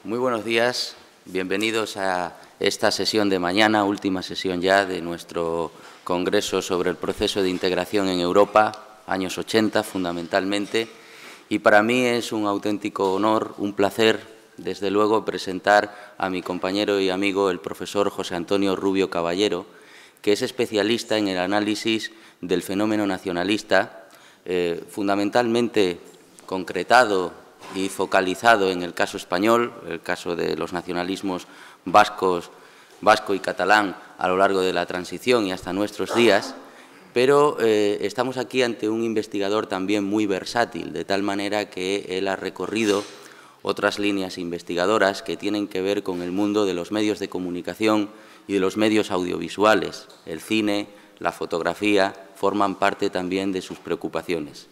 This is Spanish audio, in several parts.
Muy buenos días, bienvenidos a esta sesión de mañana, última sesión ya de nuestro Congreso sobre el proceso de integración en Europa, años 80 fundamentalmente, y para mí es un auténtico honor, un placer, desde luego, presentar a mi compañero y amigo, el profesor José Antonio Rubio Caballero, que es especialista en el análisis del fenómeno nacionalista, fundamentalmente concretado y focalizado en el caso español, el caso de los nacionalismos vasco y catalán a lo largo de la transición y hasta nuestros días, pero estamos aquí ante un investigador también muy versátil, de tal manera que él ha recorrido otras líneas investigadoras que tienen que ver con el mundo de los medios de comunicación y de los medios audiovisuales. El cine, la fotografía, forman parte también de sus preocupaciones.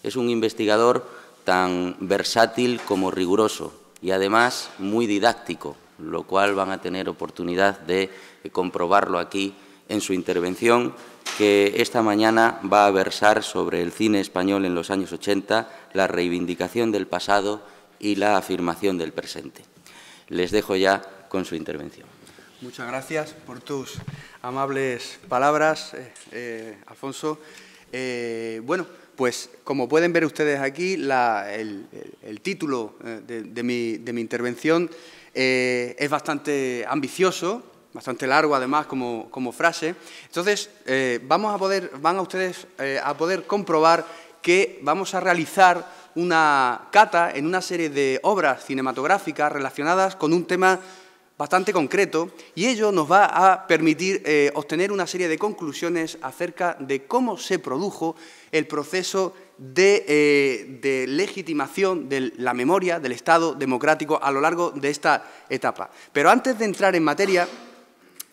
Es un investigador tan versátil como riguroso y además muy didáctico, lo cual van a tener oportunidad de comprobarlo aquí en su intervención, que esta mañana va a versar sobre el cine español en los años 80, la reivindicación del pasado y la afirmación del presente. Les dejo ya con su intervención. Muchas gracias por tus amables palabras, Alfonso. Bueno, pues como pueden ver ustedes aquí, el título de mi intervención es bastante ambicioso, bastante largo además como frase. Entonces, van ustedes a poder comprobar que vamos a realizar una cata en una serie de obras cinematográficas relacionadas con un tema bastante concreto, y ello nos va a permitir obtener una serie de conclusiones acerca de cómo se produjo el proceso de legitimación de la memoria del Estado democrático a lo largo de esta etapa. Pero antes de entrar en materia,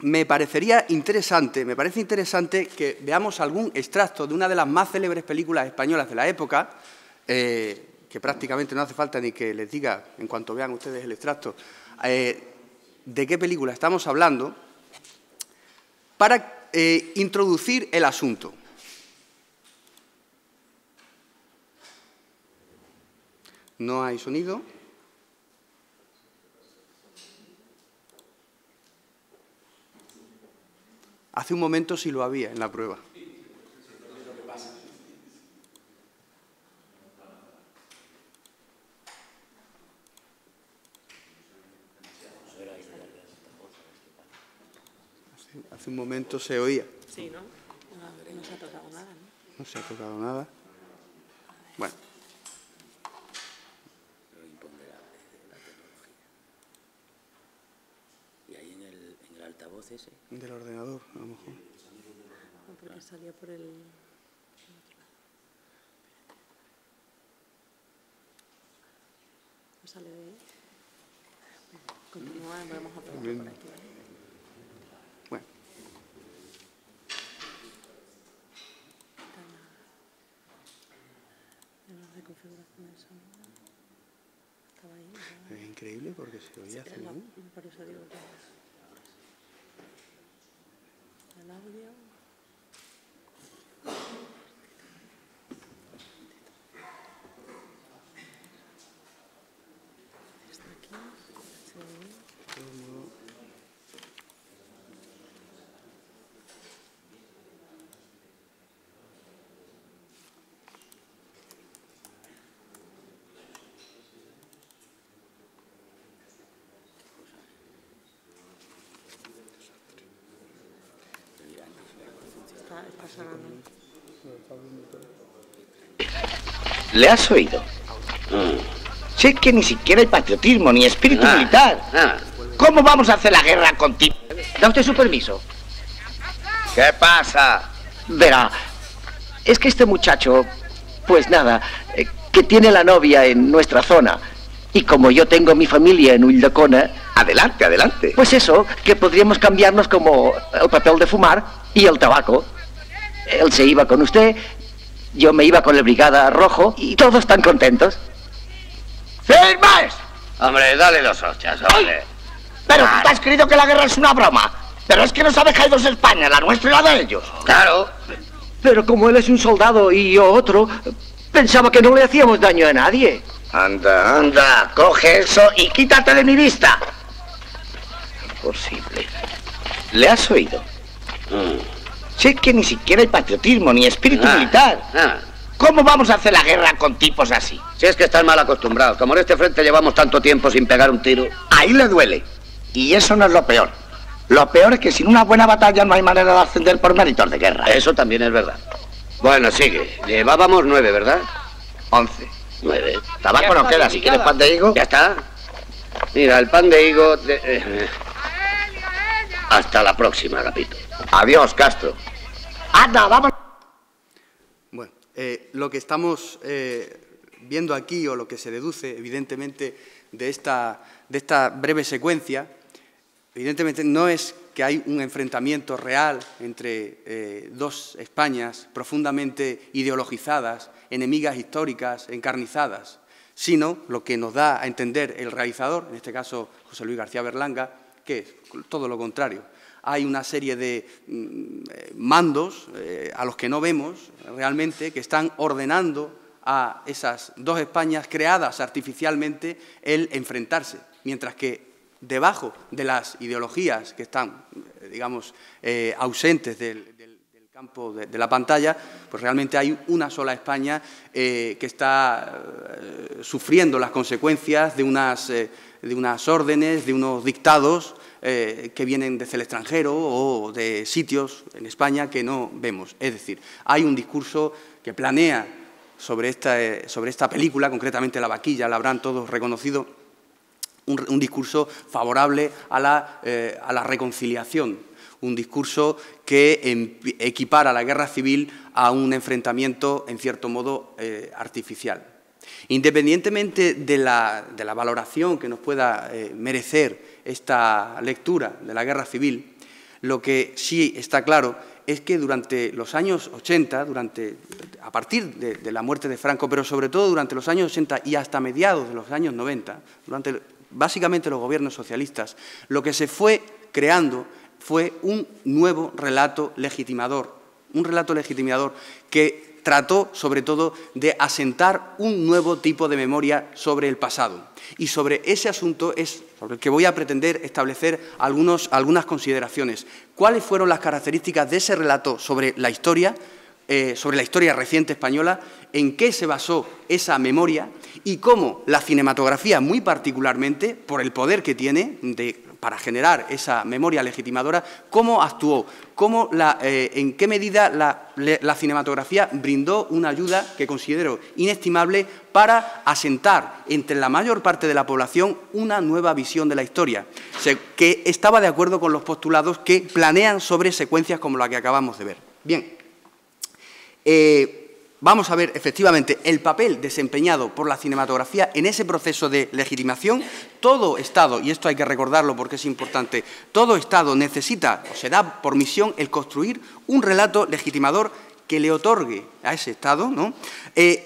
me parece interesante que veamos algún extracto de una de las más célebres películas españolas de la época, que prácticamente no hace falta ni que les diga, en cuanto vean ustedes el extracto, de qué película estamos hablando, para introducir el asunto. No hay sonido. Hace un momento sí lo había en la prueba. Hace un momento se oía. Sí, ¿no? No se ha tocado nada, ¿no? No se ha tocado nada. Bueno. ¿Y ahí en el altavoz ese? Del ordenador, a lo mejor. No, porque salía por el... No sale de ahí. Continúa, vamos a probar por aquí, ¿vale? Bueno. De configuración del sonido. Estaba ahí. ¿No? Es increíble porque se oía hace un... Por eso digo que el audio. Está aquí. Se ve. Está sonando. ¿Le has oído? Sé que ni siquiera hay patriotismo ni espíritu militar. ¿Cómo vamos a hacer la guerra contigo? ¿Da usted su permiso? ¿Qué pasa? Verá, es que este muchacho, pues nada, que tiene la novia en nuestra zona. Y como yo tengo mi familia en Ulldecona... Adelante, adelante. Pues eso, que podríamos cambiarnos como el papel de fumar y el tabaco. Él se iba con usted, yo me iba con el Brigada Rojo y todos están contentos. ¡Firmes! Hombre, dale 2 hostias, hombre. Pero tú te has creído que la guerra es una broma. Pero es que nos ha dejado dos España, la nuestra y la de ellos. Claro. Pero como él es un soldado y yo otro, pensaba que no le hacíamos daño a nadie. Anda, anda, coge eso y quítate de mi vista. Imposible. ¿Le has oído? Sé que ni siquiera hay patriotismo ni espíritu militar. ¿Cómo vamos a hacer la guerra con tipos así? Si es que están mal acostumbrados. Como en este frente llevamos tanto tiempo sin pegar un tiro. Ahí le duele. Y eso no es lo peor. Lo peor es que sin una buena batalla no hay manera de ascender por méritos de guerra. Eso también es verdad. Bueno, sigue. Llevábamos 9, ¿verdad? 11. 9. Tabaco no queda. Si quieres pan de higo. Ya está. Mira, el pan de higo... Hasta la próxima, Agapito. Adiós, Castro. Anda, vamos. Bueno, lo que estamos viendo aquí, o lo que se deduce, evidentemente, de esta breve secuencia, evidentemente no es que hay un enfrentamiento real entre dos Españas profundamente ideologizadas, enemigas históricas, encarnizadas, sino lo que nos da a entender el realizador, en este caso José Luis García Berlanga, que es todo lo contrario. Hay una serie de mandos a los que no vemos realmente, que están ordenando a esas dos Españas creadas artificialmente el enfrentarse, mientras que debajo de las ideologías que están, digamos, ausentes del campo de la pantalla, pues realmente hay una sola España que está sufriendo las consecuencias de unas órdenes, de unos dictados que vienen desde el extranjero o de sitios en España que no vemos. Es decir, hay un discurso que planea sobre esta película, concretamente La vaquilla, la habrán todos reconocido, un discurso favorable a la reconciliación, un discurso que equipara la guerra civil a un enfrentamiento, en cierto modo, artificial. Independientemente de la valoración que nos pueda merecer esta lectura de la guerra civil, lo que sí está claro es que durante los años 80, a partir de la muerte de Franco, pero sobre todo durante los años 80 y hasta mediados de los años 90, durante básicamente los gobiernos socialistas, lo que se fue creando fue un nuevo relato legitimador, que trató, sobre todo, de asentar un nuevo tipo de memoria sobre el pasado. Y sobre ese asunto es sobre el que voy a pretender establecer algunas consideraciones. ¿Cuáles fueron las características de ese relato sobre la historia reciente española? ¿En qué se basó esa memoria? Y cómo la cinematografía, muy particularmente, por el poder que tiene para generar esa memoria legitimadora, cómo actuó, en qué medida la cinematografía brindó una ayuda que considero inestimable para asentar entre la mayor parte de la población una nueva visión de la historia, que estaba de acuerdo con los postulados que planean sobre secuencias como la que acabamos de ver. Bien, vamos a ver efectivamente el papel desempeñado por la cinematografía en ese proceso de legitimación. Todo Estado, y esto hay que recordarlo porque es importante, todo Estado necesita o se da por misión el construir un relato legitimador que le otorgue a ese Estado, ¿no?,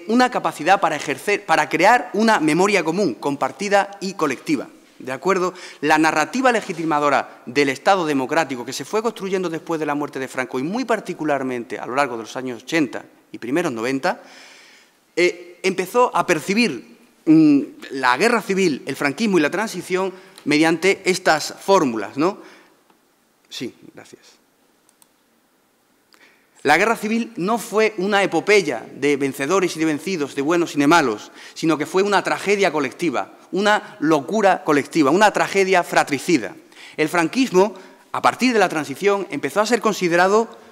una capacidad para crear una memoria común, compartida y colectiva. ¿De acuerdo? La narrativa legitimadora del Estado democrático que se fue construyendo después de la muerte de Franco y muy particularmente a lo largo de los años 80 y primeros 90, empezó a percibir la guerra civil, el franquismo y la transición mediante estas fórmulas, ¿no? Sí, gracias. La guerra civil no fue una epopeya de vencedores y de vencidos, de buenos y de malos, sino que fue una tragedia colectiva, una locura colectiva, una tragedia fratricida. El franquismo, a partir de la transición, empezó a ser considerado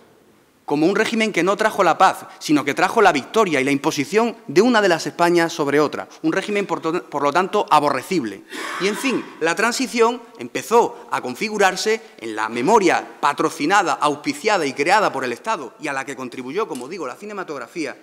como un régimen que no trajo la paz, sino que trajo la victoria y la imposición de una de las Españas sobre otra, un régimen, por lo tanto, aborrecible. Y, en fin, la transición empezó a configurarse en la memoria patrocinada, auspiciada y creada por el Estado, y a la que contribuyó, como digo, la cinematografía,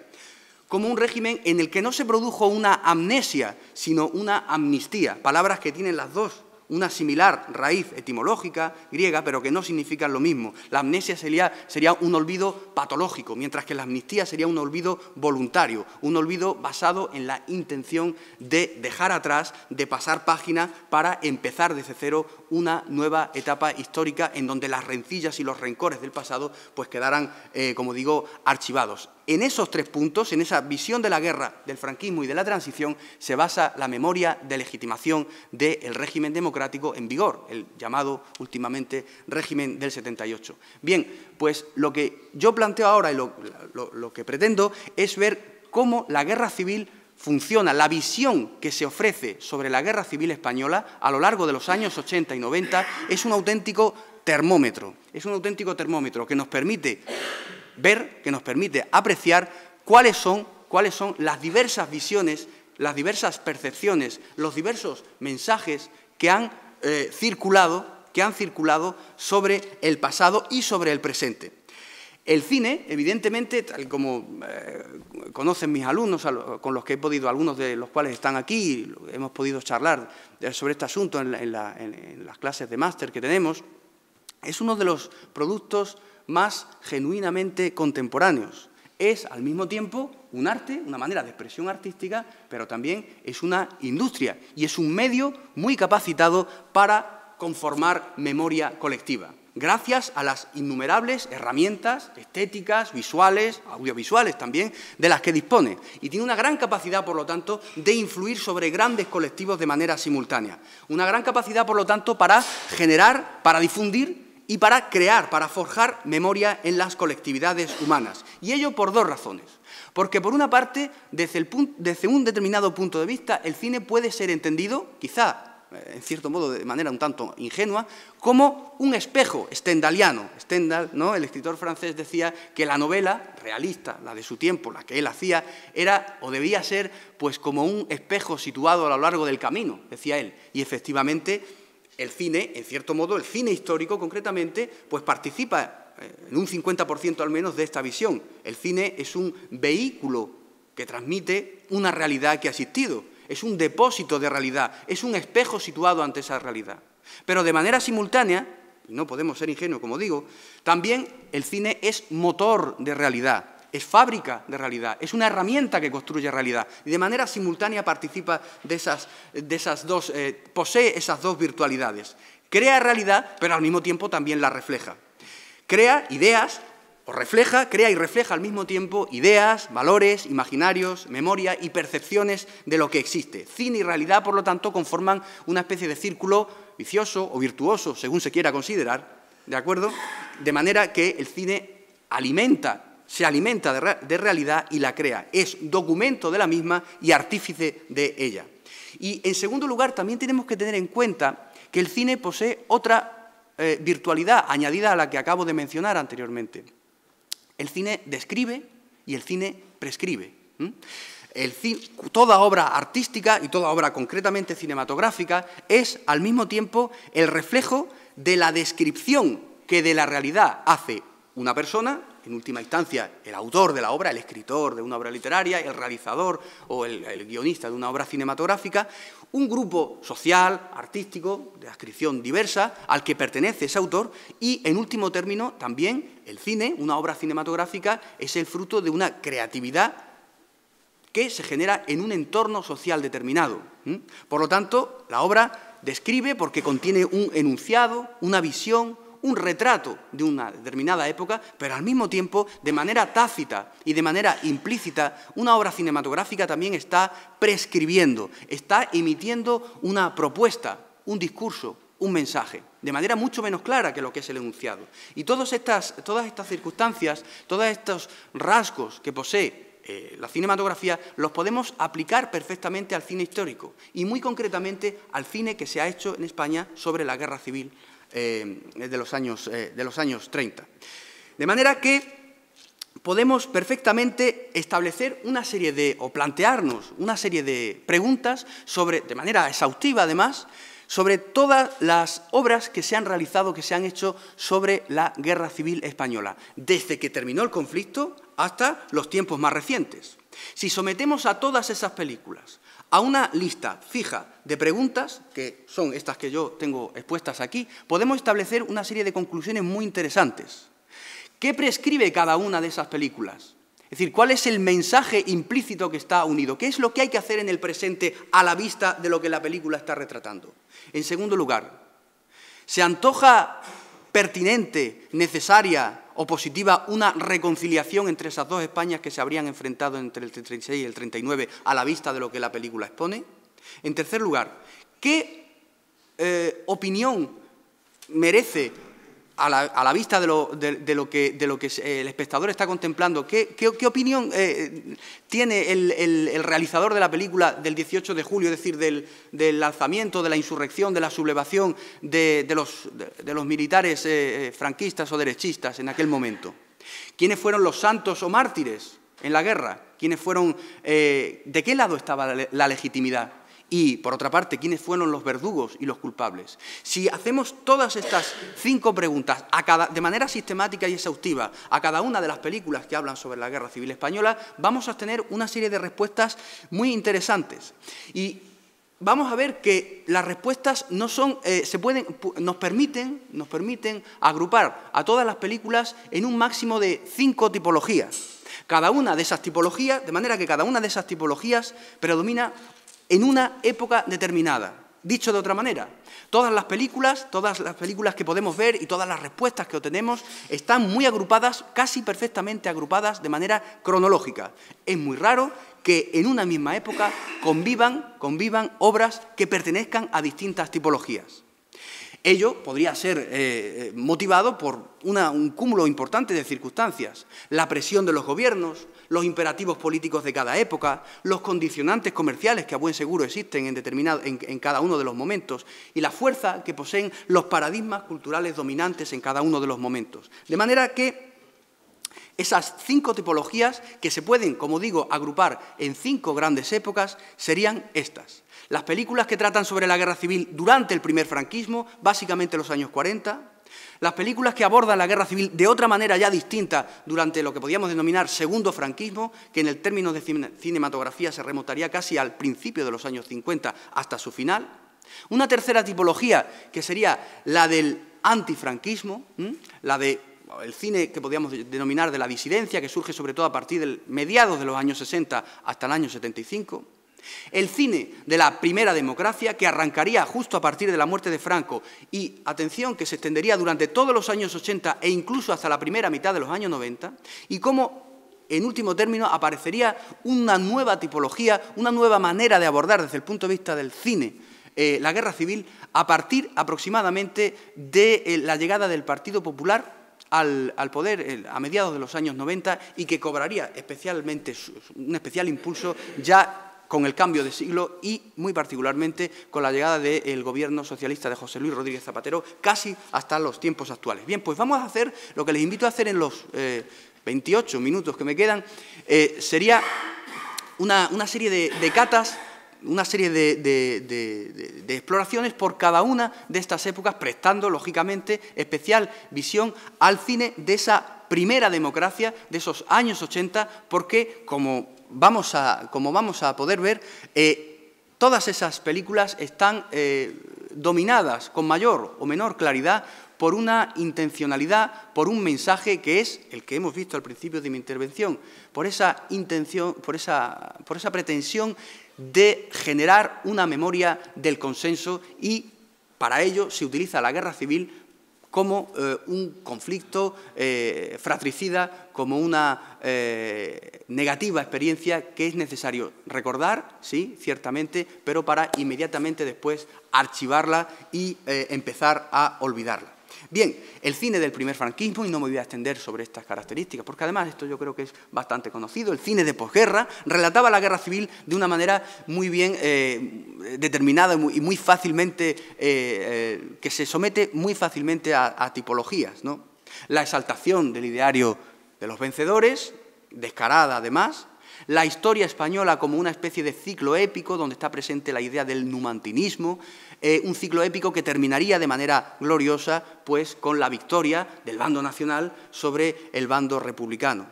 como un régimen en el que no se produjo una amnesia, sino una amnistía, palabras que tienen las dos una similar raíz etimológica griega, pero que no significan lo mismo. La amnesia sería un olvido patológico, mientras que la amnistía sería un olvido voluntario, un olvido basado en la intención de dejar atrás, de pasar página para empezar desde cero una nueva etapa histórica en donde las rencillas y los rencores del pasado pues quedaran, como digo, archivados. En esos 3 puntos, en esa visión de la guerra, del franquismo y de la transición, se basa la memoria de legitimación del régimen democrático en vigor, el llamado últimamente régimen del 78. Bien, pues lo que yo planteo ahora y lo que pretendo es ver cómo la guerra civil funciona, la visión que se ofrece sobre la guerra civil española a lo largo de los años 80 y 90 es un auténtico termómetro, que nos permite ver, que nos permite apreciar cuáles son las diversas visiones, las diversas percepciones, los diversos mensajes que han circulado sobre el pasado y sobre el presente. El cine, evidentemente, tal como conocen mis alumnos, con los que he podido, algunos de los cuales están aquí, hemos podido charlar sobre este asunto en las clases de máster que tenemos, es uno de los productos más genuinamente contemporáneos. Es, al mismo tiempo, un arte, una manera de expresión artística, pero también es una industria y es un medio muy capacitado para conformar memoria colectiva, gracias a las innumerables herramientas estéticas, visuales, audiovisuales también, de las que dispone. Y tiene una gran capacidad, por lo tanto, de influir sobre grandes colectivos de manera simultánea. Una gran capacidad, por lo tanto, para generar, para difundir y para crear, para forjar memoria en las colectividades humanas. Y ello por 2 razones. Porque, por una parte, desde un determinado punto de vista, el cine puede ser entendido, quizá, en cierto modo, de manera un tanto ingenua, como un espejo stendhaliano. Stendhal, ¿no?, el escritor francés, decía que la novela realista, la de su tiempo, la que él hacía, era o debía ser pues como un espejo situado a lo largo del camino, decía él. Y efectivamente, el cine, en cierto modo, el cine histórico concretamente, pues participa en un 50% al menos de esta visión. El cine es un vehículo que transmite una realidad que ha existido. Es un depósito de realidad, es un espejo situado ante esa realidad. Pero de manera simultánea, y no podemos ser ingenuos, como digo, también el cine es motor de realidad, es fábrica de realidad, es una herramienta que construye realidad y de manera simultánea participa de esas dos, posee esas 2 virtualidades. Crea realidad, pero al mismo tiempo también la refleja. Crea ideas, crea y refleja al mismo tiempo ideas, valores, imaginarios, memoria y percepciones de lo que existe. Cine y realidad, por lo tanto, conforman una especie de círculo vicioso o virtuoso, según se quiera considerar, ¿de acuerdo? De manera que el cine se alimenta de realidad y la crea. Es documento de la misma y artífice de ella. Y, en segundo lugar, también tenemos que tener en cuenta que el cine posee otra virtualidad añadida a la que acabo de mencionar anteriormente. El cine describe y el cine prescribe. Toda obra artística y toda obra concretamente cinematográfica es al mismo tiempo el reflejo de la descripción que de la realidad hace una persona, en última instancia el autor de la obra, el escritor de una obra literaria, el realizador o el guionista de una obra cinematográfica, un grupo social, artístico, de adscripción diversa, al que pertenece ese autor y, en último término, también el cine, una obra cinematográfica, es el fruto de una creatividad que se genera en un entorno social determinado. Por lo tanto, la obra describe porque contiene un enunciado, una visión, un retrato de una determinada época, pero al mismo tiempo, de manera tácita y de manera implícita, una obra cinematográfica también está prescribiendo, está emitiendo una propuesta, un discurso, un mensaje, de manera mucho menos clara que lo que es el enunciado. Y todas estas circunstancias, todos estos rasgos que posee la cinematografía, los podemos aplicar perfectamente al cine histórico y muy concretamente al cine que se ha hecho en España sobre la guerra civil de los años 30. De manera que podemos perfectamente establecer o plantearnos una serie de preguntas de manera exhaustiva además, sobre todas las obras que se han realizado, que se han hecho sobre la guerra civil española, desde que terminó el conflicto hasta los tiempos más recientes. Si sometemos a todas esas películas a una lista fija de preguntas, que son estas que yo tengo expuestas aquí, podemos establecer una serie de conclusiones muy interesantes. ¿Qué prescribe cada una de esas películas? Es decir, ¿cuál es el mensaje implícito que está unido? ¿Qué es lo que hay que hacer en el presente a la vista de lo que la película está retratando? En segundo lugar, ¿se antoja pertinente, necesaria o positiva una reconciliación entre esas dos Españas que se habrían enfrentado entre el 36 y el 39 a la vista de lo que la película expone? En tercer lugar, ¿qué opinión merece a la vista de lo que el espectador está contemplando? ¿Qué opinión tiene el realizador de la película del 18 de julio, es decir, del alzamiento, de la insurrección, de la sublevación de los militares franquistas o derechistas en aquel momento? ¿Quiénes fueron los santos o mártires en la guerra? ¿Quiénes fueron, de qué lado estaba la legitimidad? Y, por otra parte, ¿quiénes fueron los verdugos y los culpables? Si hacemos todas estas 5 preguntas de manera sistemática y exhaustiva a cada una de las películas que hablan sobre la Guerra Civil Española, vamos a tener una serie de respuestas muy interesantes. Y vamos a ver que las respuestas no son, nos permiten agrupar a todas las películas en un máximo de 5 tipologías. Cada una de esas tipologías, de manera que cada una de esas tipologías predomina en una época determinada. Dicho de otra manera, todas las películas que podemos ver y todas las respuestas que obtenemos están muy agrupadas, casi perfectamente agrupadas de manera cronológica. Es muy raro que en una misma época convivan obras que pertenezcan a distintas tipologías. Ello podría ser motivado por un cúmulo importante de circunstancias: la presión de los gobiernos, los imperativos políticos de cada época, los condicionantes comerciales que a buen seguro existen en cada uno de los momentos y la fuerza que poseen los paradigmas culturales dominantes en cada uno de los momentos. De manera que esas 5 tipologías, que se pueden, como digo, agrupar en 5 grandes épocas, serían estas. Las películas que tratan sobre la guerra civil durante el primer franquismo, básicamente los años 40. Las películas que abordan la guerra civil de otra manera ya distinta durante lo que podríamos denominar segundo franquismo, que en el término de cinematografía se remontaría casi al principio de los años 50 hasta su final. Una tercera tipología, que sería la del antifranquismo, la del cine que podríamos denominar de la disidencia, que surge sobre todo a partir de mediados de los años 60 hasta el año 75. El cine de la primera democracia, que arrancaría justo a partir de la muerte de Franco y, atención, que se extendería durante todos los años 80 e incluso hasta la primera mitad de los años 90, y cómo, en último término, aparecería una nueva tipología, una nueva manera de abordar desde el punto de vista del cine la guerra civil a partir aproximadamente de la llegada del Partido Popular al poder a mediados de los años 90 y que cobraría un especial impulso ya con el cambio de siglo y, muy particularmente, con la llegada del gobierno socialista de José Luis Rodríguez Zapatero, casi hasta los tiempos actuales. Bien, pues vamos a hacer lo que les invito a hacer en los 28 minutos que me quedan, sería una serie de catas, una serie de exploraciones por cada una de estas épocas, prestando, lógicamente, especial visión al cine de esa primera democracia, de esos años 80, porque, como vamos a poder ver, todas esas películas están dominadas con mayor o menor claridad por una intencionalidad, por un mensaje que es el que hemos visto al principio de mi intervención, por esa intención, por esa pretensión de generar una memoria del consenso, y para ello se utiliza la guerra civil como un conflicto fratricida, como una negativa experiencia que es necesario recordar, sí, ciertamente, pero para inmediatamente después archivarla y empezar a olvidarla. Bien, el cine del primer franquismo, y no me voy a extender sobre estas características, porque además esto yo creo que es bastante conocido, el cine de posguerra relataba la guerra civil de una manera muy bien determinada y muy fácilmente, que se somete muy fácilmente a tipologías, ¿no? La exaltación del ideario de los vencedores, descarada además, la historia española como una especie de ciclo épico donde está presente la idea del numantinismo, un ciclo épico que terminaría de manera gloriosa pues, con la victoria del bando nacional sobre el bando republicano.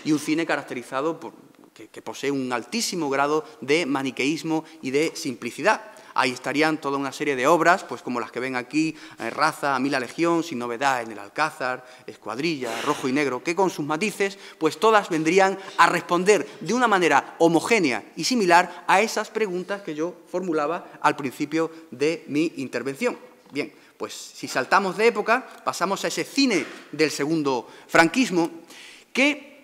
Y un cine caracterizado por que posee un altísimo grado de maniqueísmo y de simplicidad. Ahí estarían toda una serie de obras, pues como las que ven aquí, Raza, A mí la Legión, Sin novedad en el Alcázar, Escuadrilla, Rojo y Negro, que con sus matices, pues todas vendrían a responder de una manera homogénea y similar a esas preguntas que yo formulaba al principio de mi intervención. Bien, pues si saltamos de época, pasamos a ese cine del segundo franquismo, que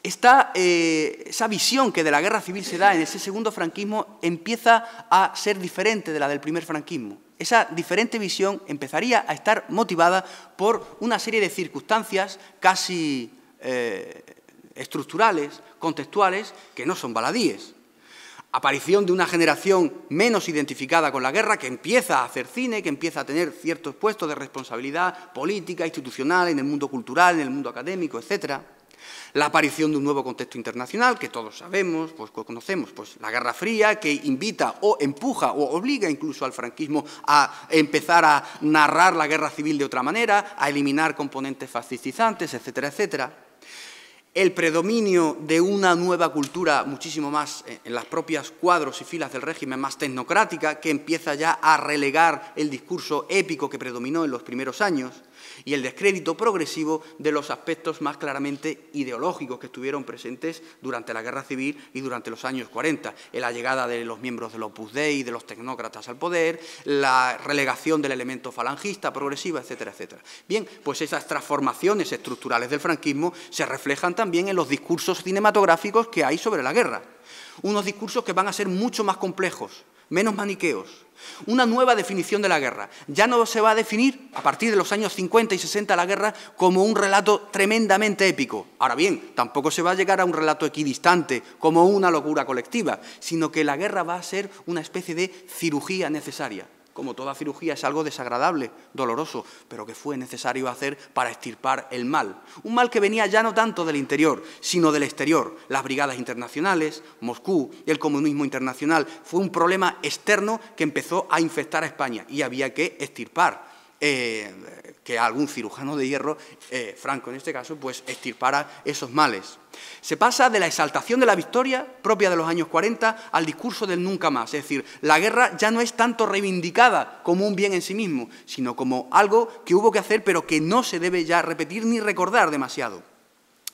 esa visión que de la guerra civil se da en ese segundo franquismo empieza a ser diferente de la del primer franquismo. Esa diferente visión empezaría a estar motivada por una serie de circunstancias casi estructurales, contextuales, que no son baladíes. Aparición de una generación menos identificada con la guerra, que empieza a hacer cine, que empieza a tener ciertos puestos de responsabilidad política, institucional, en el mundo cultural, en el mundo académico, etc. La aparición de un nuevo contexto internacional, que todos sabemos, pues conocemos, pues la Guerra Fría, que invita o empuja o obliga incluso al franquismo a empezar a narrar la guerra civil de otra manera, a eliminar componentes fascistizantes, etcétera, etcétera. El predominio de una nueva cultura muchísimo más en las propias cuadros y filas del régimen, más tecnocrática, que empieza ya a relegar el discurso épico que predominó en los primeros años, y el descrédito progresivo de los aspectos más claramente ideológicos que estuvieron presentes durante la Guerra Civil y durante los años 40, la llegada de los miembros del Opus Dei, de los tecnócratas al poder, la relegación del elemento falangista progresiva, etcétera, etcétera. Bien, pues esas transformaciones estructurales del franquismo se reflejan también en los discursos cinematográficos que hay sobre la guerra. Unos discursos que van a ser mucho más complejos, menos maniqueos. Una nueva definición de la guerra. Ya no se va a definir, a partir de los años 50 y 60, la guerra como un relato tremendamente épico. Ahora bien, tampoco se va a llegar a un relato equidistante, como una locura colectiva, sino que la guerra va a ser una especie de cirugía necesaria. Como toda cirugía es algo desagradable, doloroso, pero que fue necesario hacer para extirpar el mal. Un mal que venía ya no tanto del interior, sino del exterior. Las brigadas internacionales, Moscú, el comunismo internacional, fue un problema externo que empezó a infectar a España y había que extirpar. Que algún cirujano de hierro, Franco en este caso, pues extirpara esos males. Se pasa de la exaltación de la victoria, propia de los años 40, al discurso del nunca más. Es decir, la guerra ya no es tanto reivindicada como un bien en sí mismo, sino como algo que hubo que hacer, pero que no se debe ya repetir ni recordar demasiado.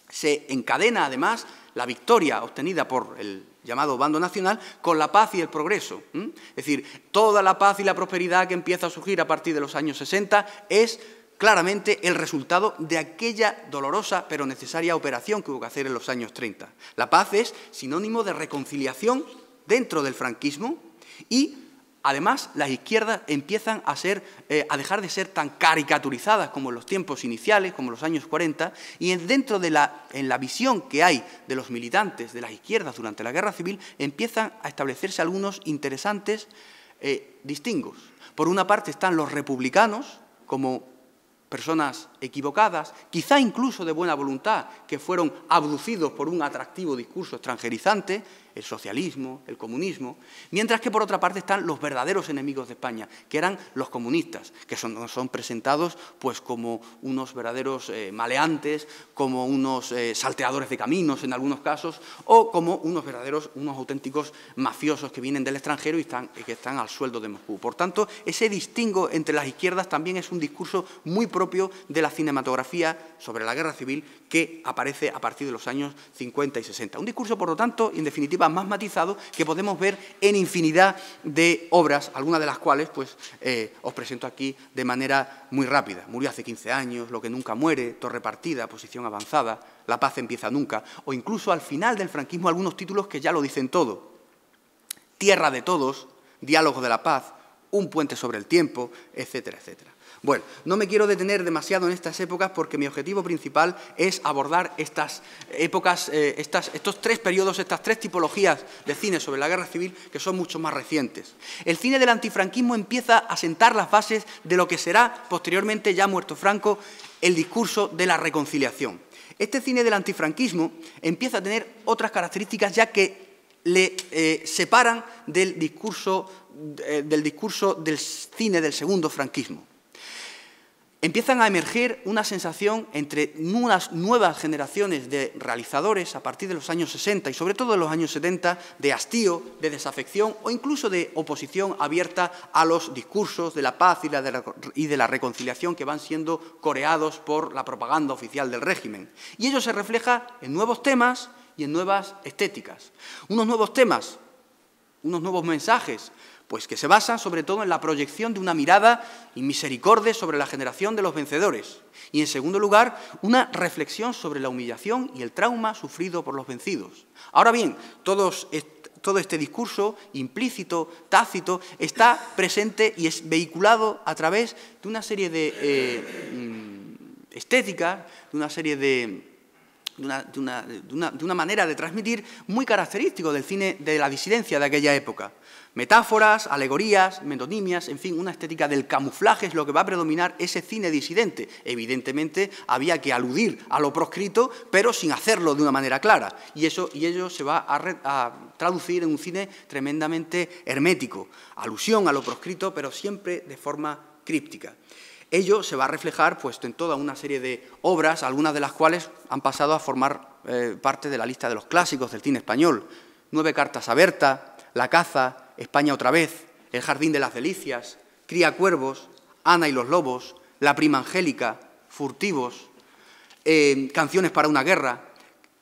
Se encadena, además, la victoria obtenida por el llamado bando nacional con la paz y el progreso. Es decir, toda la paz y la prosperidad que empieza a surgir a partir de los años 60 es claramente el resultado de aquella dolorosa pero necesaria operación que hubo que hacer en los años 30. La paz es sinónimo de reconciliación dentro del franquismo y, además, las izquierdas empiezan a dejar de ser tan caricaturizadas como en los tiempos iniciales, como en los años 40, y dentro en la visión que hay de los militantes de las izquierdas durante la Guerra Civil, empiezan a establecerse algunos interesantes distingos. Por una parte están los republicanos, como personas equivocadas, quizá incluso de buena voluntad, que fueron abducidos por un atractivo discurso extranjerizante, el socialismo, el comunismo, mientras que por otra parte están los verdaderos enemigos de España, que eran los comunistas, que son presentados pues como unos verdaderos maleantes, como unos salteadores de caminos en algunos casos, o como unos auténticos mafiosos que vienen del extranjero y que están al sueldo de Moscú. Por tanto, ese distingo entre las izquierdas también es un discurso muy propio de la cinematografía sobre la Guerra Civil que aparece a partir de los años 50 y 60. Un discurso, por lo tanto, en definitiva, más matizado que podemos ver en infinidad de obras, algunas de las cuales pues, os presento aquí de manera muy rápida. Murió hace 15 años, Lo que nunca muere, Torre partida, Posición avanzada, La paz empieza nunca, o incluso al final del franquismo algunos títulos que ya lo dicen todo. Tierra de todos, Diálogo de la paz, Un puente sobre el tiempo, etcétera, etcétera. Bueno, no me quiero detener demasiado en estas épocas porque mi objetivo principal es abordar estas épocas, estos tres periodos, estas tres tipologías de cine sobre la Guerra Civil que son mucho más recientes. El cine del antifranquismo empieza a sentar las bases de lo que será posteriormente, ya muerto Franco, el discurso de la reconciliación. Este cine del antifranquismo empieza a tener otras características ya que le separan del discurso del cine del segundo franquismo. Empiezan a emerger una sensación entre unas nuevas generaciones de realizadores a partir de los años 60 y sobre todo de los años 70 de hastío, de desafección o incluso de oposición abierta a los discursos de la paz y de la reconciliación que van siendo coreados por la propaganda oficial del régimen. Y ello se refleja en nuevos temas y en nuevas estéticas. Unos nuevos temas, unos nuevos mensajes, Pues que se basan sobre todo en la proyección de una mirada inmisericorde sobre la generación de los vencedores. Y, en segundo lugar, una reflexión sobre la humillación y el trauma sufrido por los vencidos. Ahora bien, todo este discurso implícito, tácito, está presente y es vehiculado a través de una serie de estéticas, de una serie de una manera de transmitir muy característico del cine de la disidencia de aquella época. Metáforas, alegorías, metonimias, en fin, una estética del camuflaje es lo que va a predominar ese cine disidente. Evidentemente, había que aludir a lo proscrito, pero sin hacerlo de una manera clara. Y ello se va a traducir en un cine tremendamente hermético. Alusión a lo proscrito, pero siempre de forma críptica. Ello se va a reflejar pues, en toda una serie de obras, algunas de las cuales han pasado a formar parte de la lista de los clásicos del cine español. 9 cartas a Berta, La caza, España otra vez, El jardín de las delicias, Cría cuervos, Ana y los lobos, La prima angélica, Furtivos, Canciones para una guerra,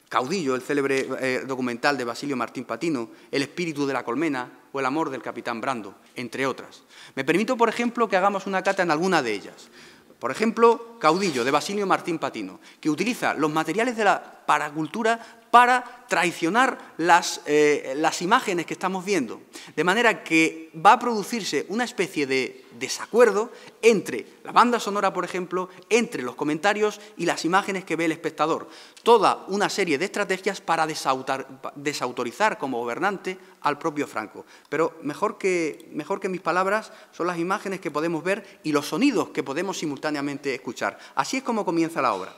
Caudillo, el célebre documental de Basilio Martín Patino, El espíritu de la colmena o El amor del capitán Brando, entre otras. Me permito, por ejemplo, que hagamos una cata en alguna de ellas. Por ejemplo, Caudillo, de Basilio Martín Patino, que utiliza los materiales de la paracultura para traicionar las imágenes que estamos viendo. De manera que va a producirse una especie de desacuerdo entre la banda sonora, por ejemplo, entre los comentarios y las imágenes que ve el espectador. Toda una serie de estrategias para desautorizar como gobernante al propio Franco. Pero mejor que mis palabras son las imágenes que podemos ver y los sonidos que podemos simultáneamente escuchar. Así es como comienza la obra.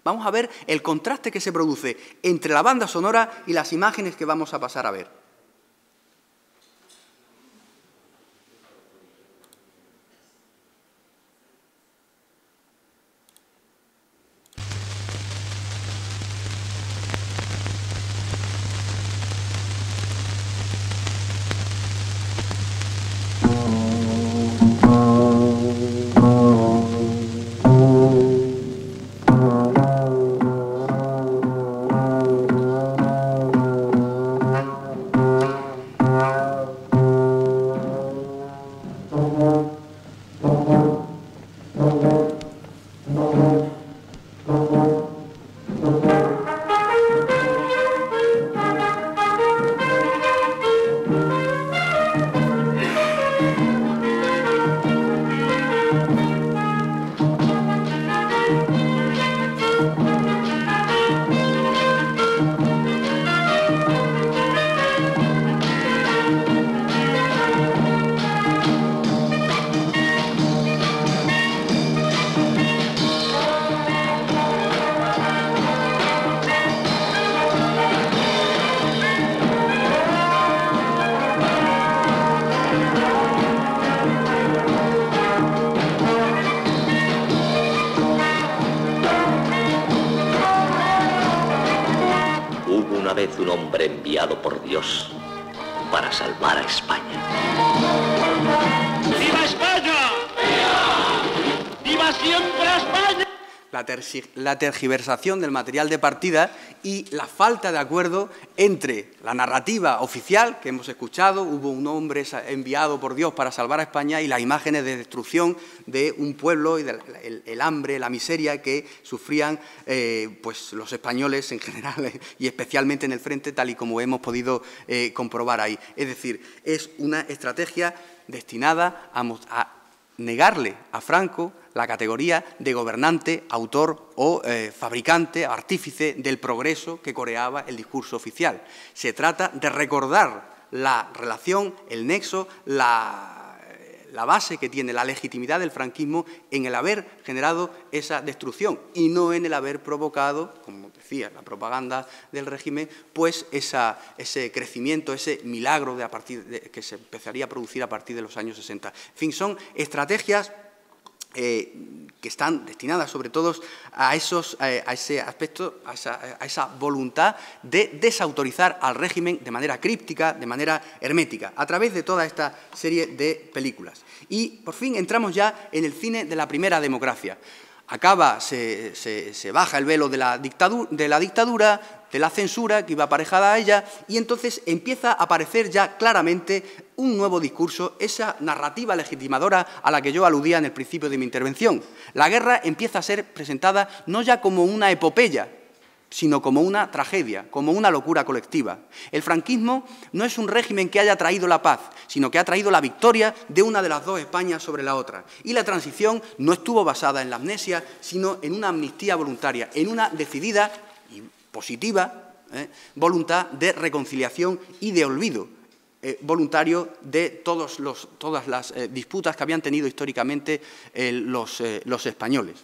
Vamos a ver el contraste que se produce entre la banda sonora y las imágenes que vamos a pasar a ver. Un hombre enviado por Dios para salvar a España. ¡Viva España! ¡Viva! ¡Viva siempre España! La tergiversación del material de partida y la falta de acuerdo entre la narrativa oficial que hemos escuchado, hubo un hombre enviado por Dios para salvar a España, y las imágenes de destrucción de un pueblo y el hambre, la miseria que sufrían pues los españoles en general y especialmente en el frente, tal y como hemos podido comprobar ahí. Es decir, es una estrategia destinada a negarle a Franco la categoría de gobernante, autor o fabricante, artífice del progreso que coreaba el discurso oficial. Se trata de recordar la relación, el nexo, la base que tiene la legitimidad del franquismo en el haber generado esa destrucción y no en el haber provocado, como decía la propaganda del régimen, pues ese crecimiento, ese milagro que se empezaría a producir a partir de los años 60. En fin, son estrategias que están destinadas sobre todo a ese aspecto, a esa voluntad de desautorizar al régimen de manera críptica, de manera hermética, a través de toda esta serie de películas. Y por fin entramos ya en el cine de la primera democracia. Se baja el velo de la dictadura, de la censura que iba aparejada a ella, y entonces empieza a aparecer ya claramente un nuevo discurso, esa narrativa legitimadora a la que yo aludía en el principio de mi intervención. La guerra empieza a ser presentada no ya como una epopeya, sino como una tragedia, como una locura colectiva. El franquismo no es un régimen que haya traído la paz, sino que ha traído la victoria de una de las dos Españas sobre la otra. Y la transición no estuvo basada en la amnesia, sino en una amnistía voluntaria, en una decidida y positiva voluntad de reconciliación y de olvido voluntario de todas las disputas que habían tenido históricamente los españoles.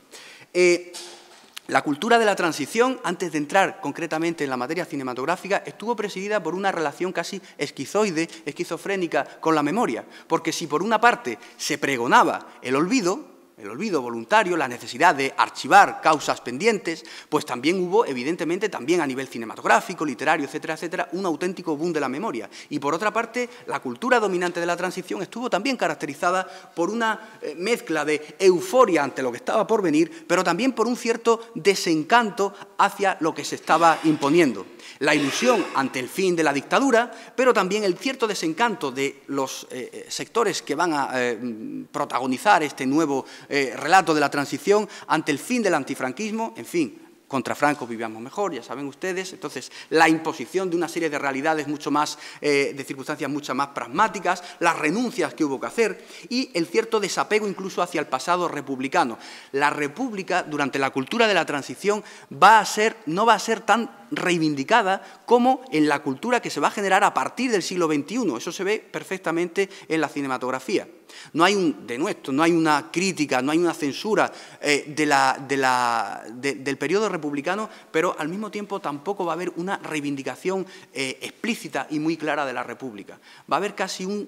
La cultura de la transición, antes de entrar concretamente en la materia cinematográfica, estuvo presidida por una relación casi esquizofrénica con la memoria, porque si por una parte se pregonaba el olvido voluntario, la necesidad de archivar causas pendientes, pues también hubo, evidentemente, también a nivel cinematográfico, literario, etcétera, etcétera, un auténtico boom de la memoria. Y, por otra parte, la cultura dominante de la transición estuvo también caracterizada por una mezcla de euforia ante lo que estaba por venir, pero también por un cierto desencanto hacia lo que se estaba imponiendo. La ilusión ante el fin de la dictadura, pero también el cierto desencanto de los sectores que van a protagonizar este nuevo relato de la transición ante el fin del antifranquismo, en fin. Contra Franco vivíamos mejor, ya saben ustedes. Entonces, la imposición de una serie de realidades mucho más, de circunstancias mucho más pragmáticas, las renuncias que hubo que hacer y el cierto desapego incluso hacia el pasado republicano. La República, durante la cultura de la transición, no va a ser tan reivindicada como en la cultura que se va a generar a partir del siglo XXI. Eso se ve perfectamente en la cinematografía. No hay una crítica, no hay una censura del periodo republicano, pero al mismo tiempo tampoco va a haber una reivindicación explícita y muy clara de la República. Va a haber casi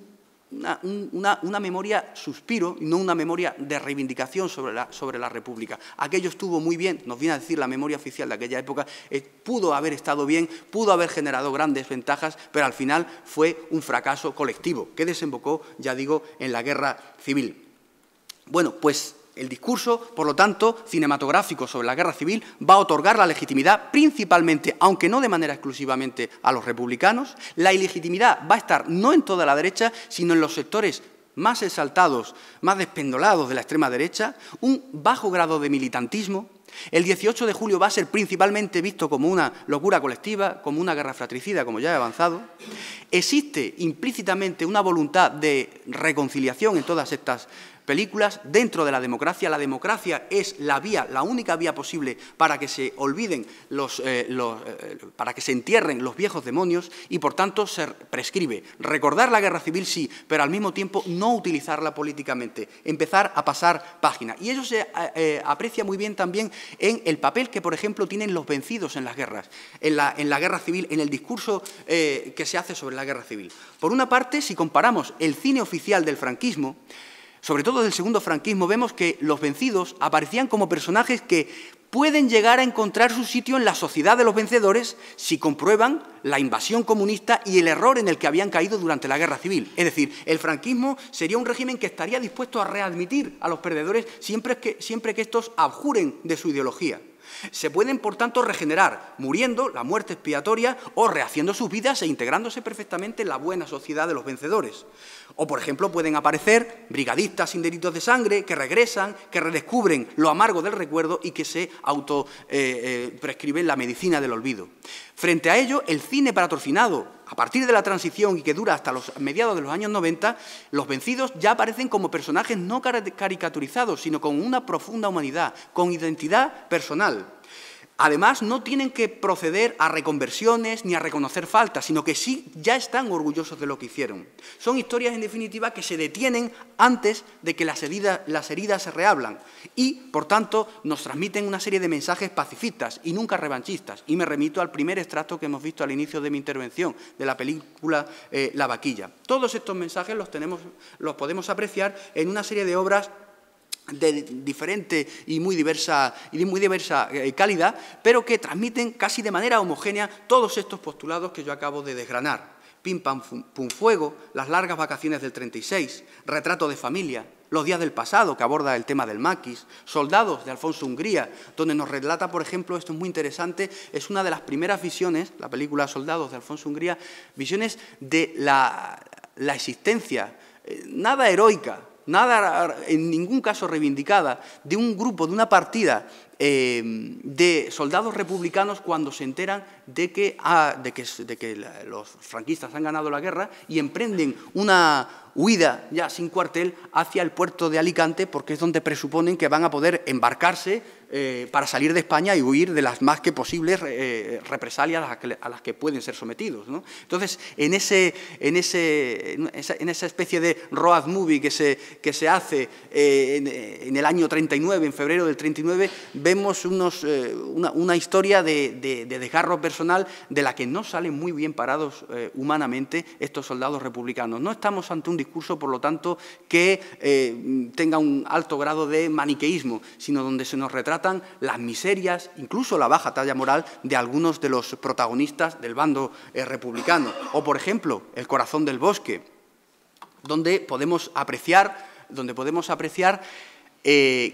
una memoria suspiro y no una memoria de reivindicación sobre la República. Aquello estuvo muy bien, nos viene a decir la memoria oficial de aquella época, pudo haber estado bien, pudo haber generado grandes ventajas, pero al final fue un fracaso colectivo que desembocó, ya digo, en la guerra civil. Bueno, pues el discurso, por lo tanto, cinematográfico sobre la guerra civil va a otorgar la legitimidad principalmente, aunque no de manera exclusivamente, a los republicanos. La ilegitimidad va a estar no en toda la derecha, sino en los sectores más exaltados, más despendolados de la extrema derecha, un bajo grado de militantismo. El 18 de julio va a ser principalmente visto como una locura colectiva, como una guerra fratricida, como ya he avanzado. Existe implícitamente una voluntad de reconciliación en todas estas películas dentro de la democracia. La democracia es la única vía posible para que se olviden para que se entierren los viejos demonios y, por tanto, se prescribe recordar la guerra civil, sí, pero al mismo tiempo no utilizarla políticamente, empezar a pasar página. Y eso se aprecia muy bien también en el papel que, por ejemplo, tienen los vencidos en las guerras, en la guerra civil, en el discurso que se hace sobre la guerra civil. Por una parte, si comparamos el cine oficial del franquismo, sobre todo del segundo franquismo, vemos que los vencidos aparecían como personajes que pueden llegar a encontrar su sitio en la sociedad de los vencedores si comprueban la invasión comunista y el error en el que habían caído durante la guerra civil. Es decir, el franquismo sería un régimen que estaría dispuesto a readmitir a los perdedores siempre que estos abjuren de su ideología. Se pueden, por tanto, regenerar muriendo, la muerte expiatoria, o rehaciendo sus vidas e integrándose perfectamente en la buena sociedad de los vencedores. O, por ejemplo, pueden aparecer brigadistas sin delitos de sangre que regresan, que redescubren lo amargo del recuerdo y que se prescriben la medicina del olvido. Frente a ello, el cine patrocinado a partir de la transición y que dura hasta los mediados de los años 90, los vencidos ya aparecen como personajes no caricaturizados, sino con una profunda humanidad, con identidad personal. Además, no tienen que proceder a reconversiones ni a reconocer faltas, sino que sí ya están orgullosos de lo que hicieron. Son historias, en definitiva, que se detienen antes de que las heridas se reablan y, por tanto, nos transmiten una serie de mensajes pacifistas y nunca revanchistas. Y me remito al primer extracto que hemos visto al inicio de mi intervención, de la película La vaquilla. Todos estos mensajes los podemos apreciar en una serie de obras de diferente y muy diversa calidad, pero que transmiten casi de manera homogénea todos estos postulados que yo acabo de desgranar. Pim Pam Pum Fuego, Las largas vacaciones del 36, Retrato de familia, Los días del pasado, que aborda el tema del maquis, Soldados, de Alfonso Hungría, donde nos relata, por ejemplo, esto es muy interesante, es una de las primeras visiones, la película Soldados, de Alfonso Hungría, visiones de la existencia, nada heroica, nada en ningún caso reivindicada, de un grupo, de una partida de soldados republicanos cuando se enteran de que los franquistas han ganado la guerra y emprenden una huida ya sin cuartel hacia el puerto de Alicante, porque es donde presuponen que van a poder embarcarse para salir de España y huir de las más que posibles represalias a las que pueden ser sometidos, ¿no? Entonces, en esa especie de road movie que se hace en el año 39, en febrero del 39, vemos una historia de desgarro personal de la que no salen muy bien parados humanamente estos soldados republicanos. No estamos ante un discurso, por lo tanto, que tenga un alto grado de maniqueísmo, sino donde se nos retratan las miserias, incluso la baja talla moral de algunos de los protagonistas del bando republicano. O, por ejemplo, El corazón del bosque, donde podemos apreciar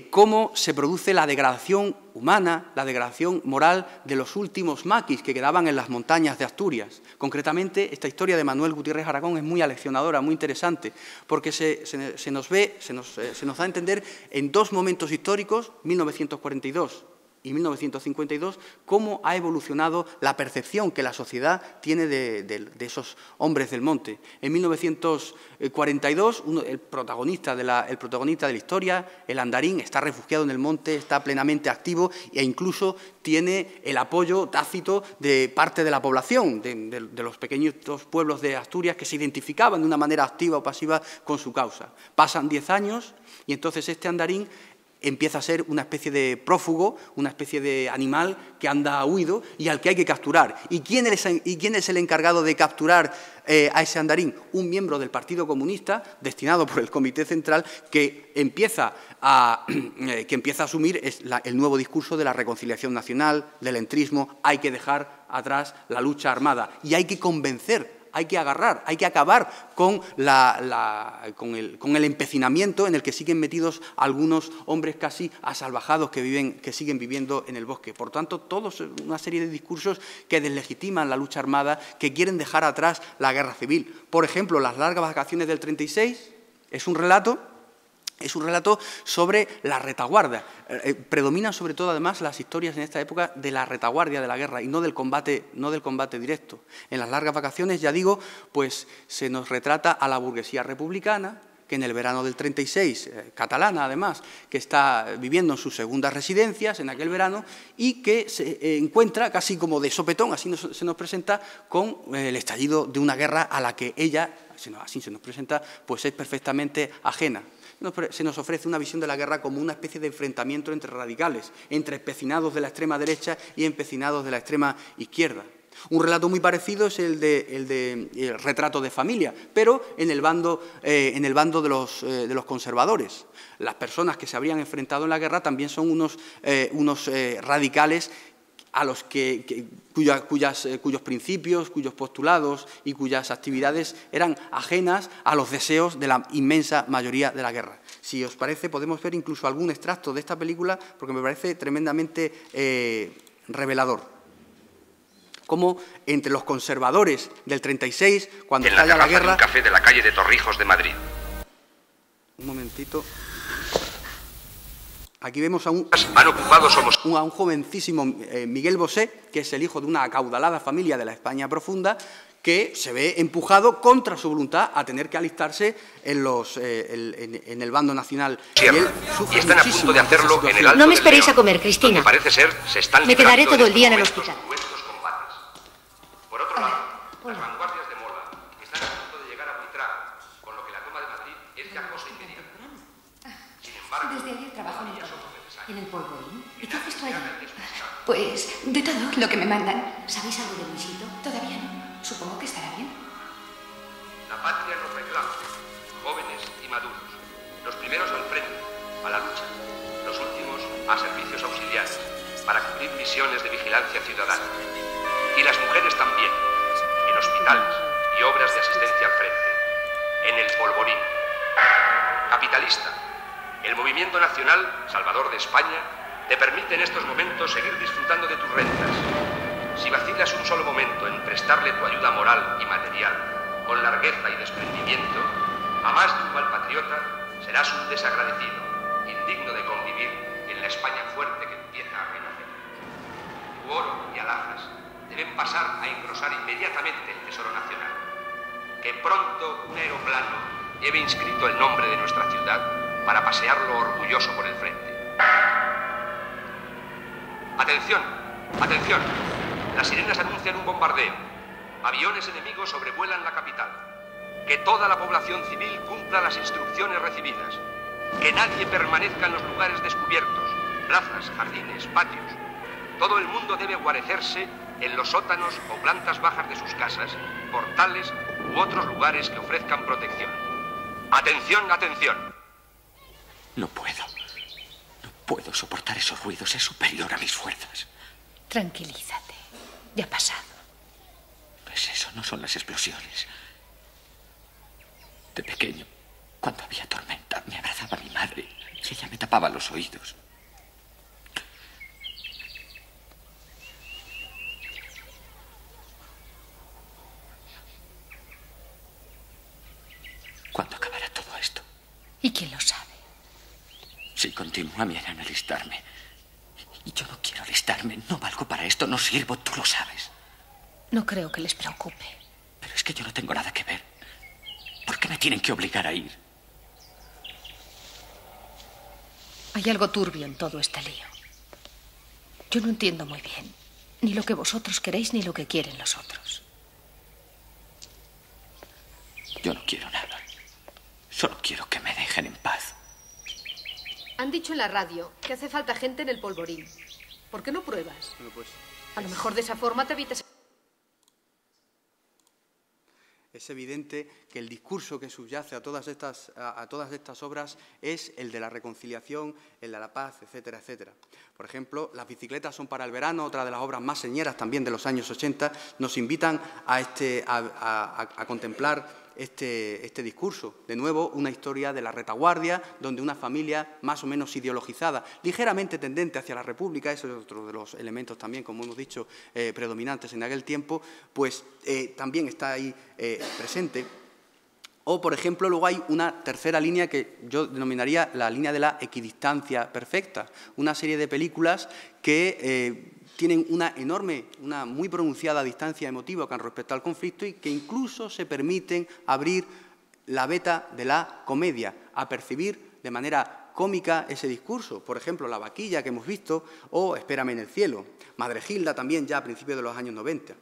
cómo se produce la degradación humana, la degradación moral de los últimos maquis que quedaban en las montañas de Asturias. Concretamente, esta historia de Manuel Gutiérrez Aragón es muy aleccionadora, muy interesante, porque se nos da a entender en dos momentos históricos, 1942 y 1952, cómo ha evolucionado la percepción que la sociedad tiene de esos hombres del monte. En 1942, el protagonista de la historia, el andarín, está refugiado en el monte, está plenamente activo e incluso tiene el apoyo tácito de parte de la población, de los pequeños pueblos de Asturias que se identificaban de una manera activa o pasiva con su causa. Pasan 10 años y entonces este andarín empieza a ser una especie de prófugo, una especie de animal que anda huido y al que hay que capturar. ¿Y quién es el encargado de capturar a ese andarín? Un miembro del Partido Comunista, destinado por el Comité Central, que empieza a asumir el nuevo discurso de la reconciliación nacional, del entrismo. Hay que dejar atrás la lucha armada y hay que convencer, hay que agarrar, hay que acabar con el empecinamiento en el que siguen metidos algunos hombres casi asalvajados que siguen viviendo en el bosque. Por tanto, todos una serie de discursos que deslegitiman la lucha armada, que quieren dejar atrás la guerra civil. Por ejemplo, Las largas vacaciones del 36 es un relato sobre la retaguardia. Predominan sobre todo, además, las historias en esta época de la retaguardia de la guerra y no del combate directo. En Las largas vacaciones, ya digo, pues se nos retrata a la burguesía republicana, que en el verano del 36, catalana además, que está viviendo en sus segundas residencias en aquel verano y que se encuentra casi como de sopetón, así se nos presenta, con el estallido de una guerra a la que ella, así se nos presenta, pues es perfectamente ajena. Se nos ofrece una visión de la guerra como una especie de enfrentamiento entre radicales, entre empecinados de la extrema derecha y empecinados de la extrema izquierda. Un relato muy parecido es el de Retrato de familia, pero en el bando de los conservadores. Las personas que se habrían enfrentado en la guerra también son unos radicales a los cuyos principios, cuyos postulados y cuyas actividades eran ajenas a los deseos de la inmensa mayoría de la guerra. Si os parece, podemos ver incluso algún extracto de esta película, porque me parece tremendamente revelador. Como entre los conservadores del 36, cuando estalla la guerra... En un café de la calle de Torrijos de Madrid. Un momentito... Aquí vemos a un jovencísimo Miguel Bosé, que es el hijo de una acaudalada familia de la España profunda, que se ve empujado contra su voluntad a tener que alistarse en el bando nacional. Y están a punto de hacerlo en el Alto No me esperéis del León, a comer, Cristina. donde parece ser se están Me quedaré librando todo el día en el estos hospital. cruentos combates. Por otro lado, las vanguardias de Mola están a punto de llegar a Buitrago, con lo que la toma de Madrid es ya cosa inmediata. Sin embargo, Desde ayer trabajo en el polvorín. ¿Y qué haces tú allí? Pues de todo lo que me mandan. ¿Sabéis algo de Luisito? Todavía no. Supongo que estará bien. la patria nos reclama, jóvenes y maduros, los primeros al frente, a la lucha, los últimos a servicios auxiliares, para cumplir misiones de vigilancia ciudadana. Y las mujeres también, en hospitales, y obras de asistencia al frente. En el polvorín. Capitalista. El movimiento nacional, salvador de España, te permite en estos momentos seguir disfrutando de tus rentas. Si vacilas un solo momento en prestarle tu ayuda moral y material, con largueza y desprendimiento, a más de un mal patriota serás un desagradecido, indigno de convivir en la España fuerte que empieza a renacer. Tu oro y alhajas deben pasar a engrosar inmediatamente el Tesoro Nacional. Que pronto un aeroplano lleve inscrito el nombre de nuestra ciudad para pasearlo orgulloso por el frente. ¡Atención! ¡Atención! Las sirenas anuncian un bombardeo. Aviones enemigos sobrevuelan la capital. Que toda la población civil cumpla las instrucciones recibidas. Que nadie permanezca en los lugares descubiertos, plazas, jardines, patios. Todo el mundo debe guarecerse en los sótanos o plantas bajas de sus casas, portales u otros lugares que ofrezcan protección. ¡Atención, atención! No puedo soportar esos ruidos. Es superior a mis fuerzas. Tranquilízate. Ya ha pasado. Pues eso no son las explosiones. De pequeño, cuando había tormenta, me abrazaba mi madre y ella me tapaba los oídos. ¿Cuándo acabará todo esto? ¿Y quién lo sabe? Si continúa, me harán alistarme. Y yo no quiero alistarme. No valgo para esto. No sirvo. Tú lo sabes. No creo que les preocupe. Pero es que yo no tengo nada que ver. ¿Por qué me tienen que obligar a ir? Hay algo turbio en todo este lío. Yo no entiendo muy bien ni lo que vosotros queréis ni lo que quieren los otros. Yo no quiero nada. Solo quiero que me dejen en paz. Han dicho en la radio que hace falta gente en el polvorín. ¿Por qué no pruebas? Bueno, pues, A lo mejor de esa forma te evitas... es evidente que el discurso que subyace a todas estas obras es el de la reconciliación, el de la paz, etcétera, etcétera. Por ejemplo, Las bicicletas son para el verano, otra de las obras más señeras también de los años 80, nos invitan a contemplar este discurso. De nuevo, una historia de la retaguardia, donde una familia más o menos ideologizada, ligeramente tendente hacia la República, eso es otro de los elementos también, como hemos dicho, predominantes en aquel tiempo, pues también está ahí presente. O, por ejemplo, luego hay una tercera línea que yo denominaría la línea de la equidistancia perfecta, una serie de películas que tienen una muy pronunciada distancia emotiva con respecto al conflicto y que incluso se permiten abrir la veta de la comedia, a percibir de manera cómica ese discurso. Por ejemplo, La vaquilla que hemos visto o Espérame en el cielo. Madre Gilda también ya a principios de los años 90.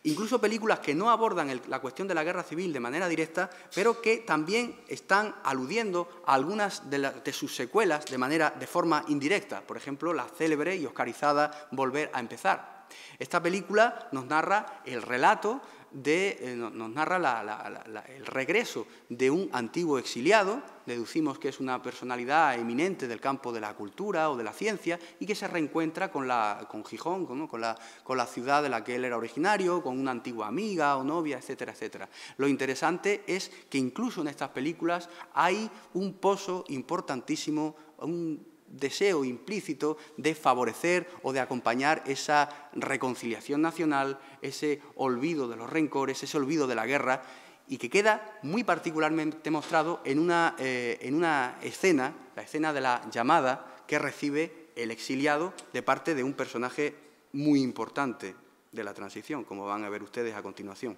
Incluso películas que no abordan la cuestión de la guerra civil de manera directa, pero que también están aludiendo a algunas de sus secuelas de forma indirecta. Por ejemplo, la célebre y oscarizada Volver a empezar. Esta película nos narra el relato nos narra el regreso de un antiguo exiliado, deducimos que es una personalidad eminente del campo de la cultura o de la ciencia y que se reencuentra con Gijón, con la ciudad de la que él era originario, con una antigua amiga o novia, etcétera, etcétera. Lo interesante es que incluso en estas películas hay un pozo importantísimo, un deseo implícito de favorecer o de acompañar esa reconciliación nacional, ese olvido de los rencores, ese olvido de la guerra, y que queda muy particularmente mostrado en una escena, la escena de la llamada que recibe el exiliado de parte de un personaje muy importante de la transición, como van a ver ustedes a continuación.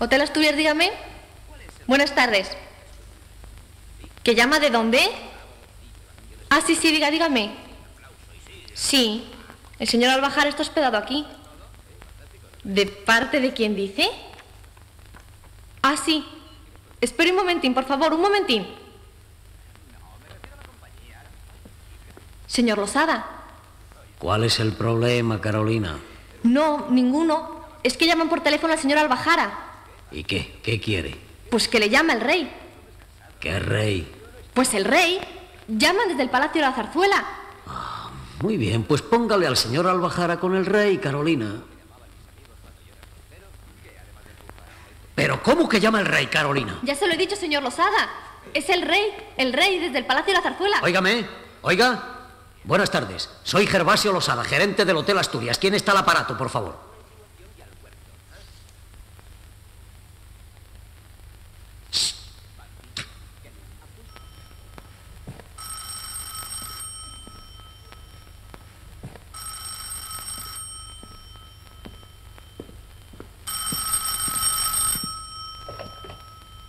Hotel Asturias, dígame. Buenas tardes. ¿Que llama de dónde? Ah, sí, dígame. Sí, el señor Albajar está hospedado aquí. ¿De parte de quién dice? Ah, sí. Espere un momentín, por favor, un momentín. Señor Losada. ¿Cuál es el problema, Carolina? No, ninguno. Es que llaman por teléfono al señor Albajara. ¿Y qué? ¿Qué quiere? Pues que le llama el rey. ¿Qué rey? Pues el rey, Llaman desde el Palacio de la Zarzuela. Ah, muy bien, pues póngale al señor Albajara con el rey, Carolina. ¿Pero cómo que llama el rey, Carolina? Ya se lo he dicho, señor Losada. Es el rey desde el Palacio de la Zarzuela. Óigame, oiga. Buenas tardes, soy Gervasio Losada, gerente del Hotel Asturias. ¿Quién está al aparato, por favor?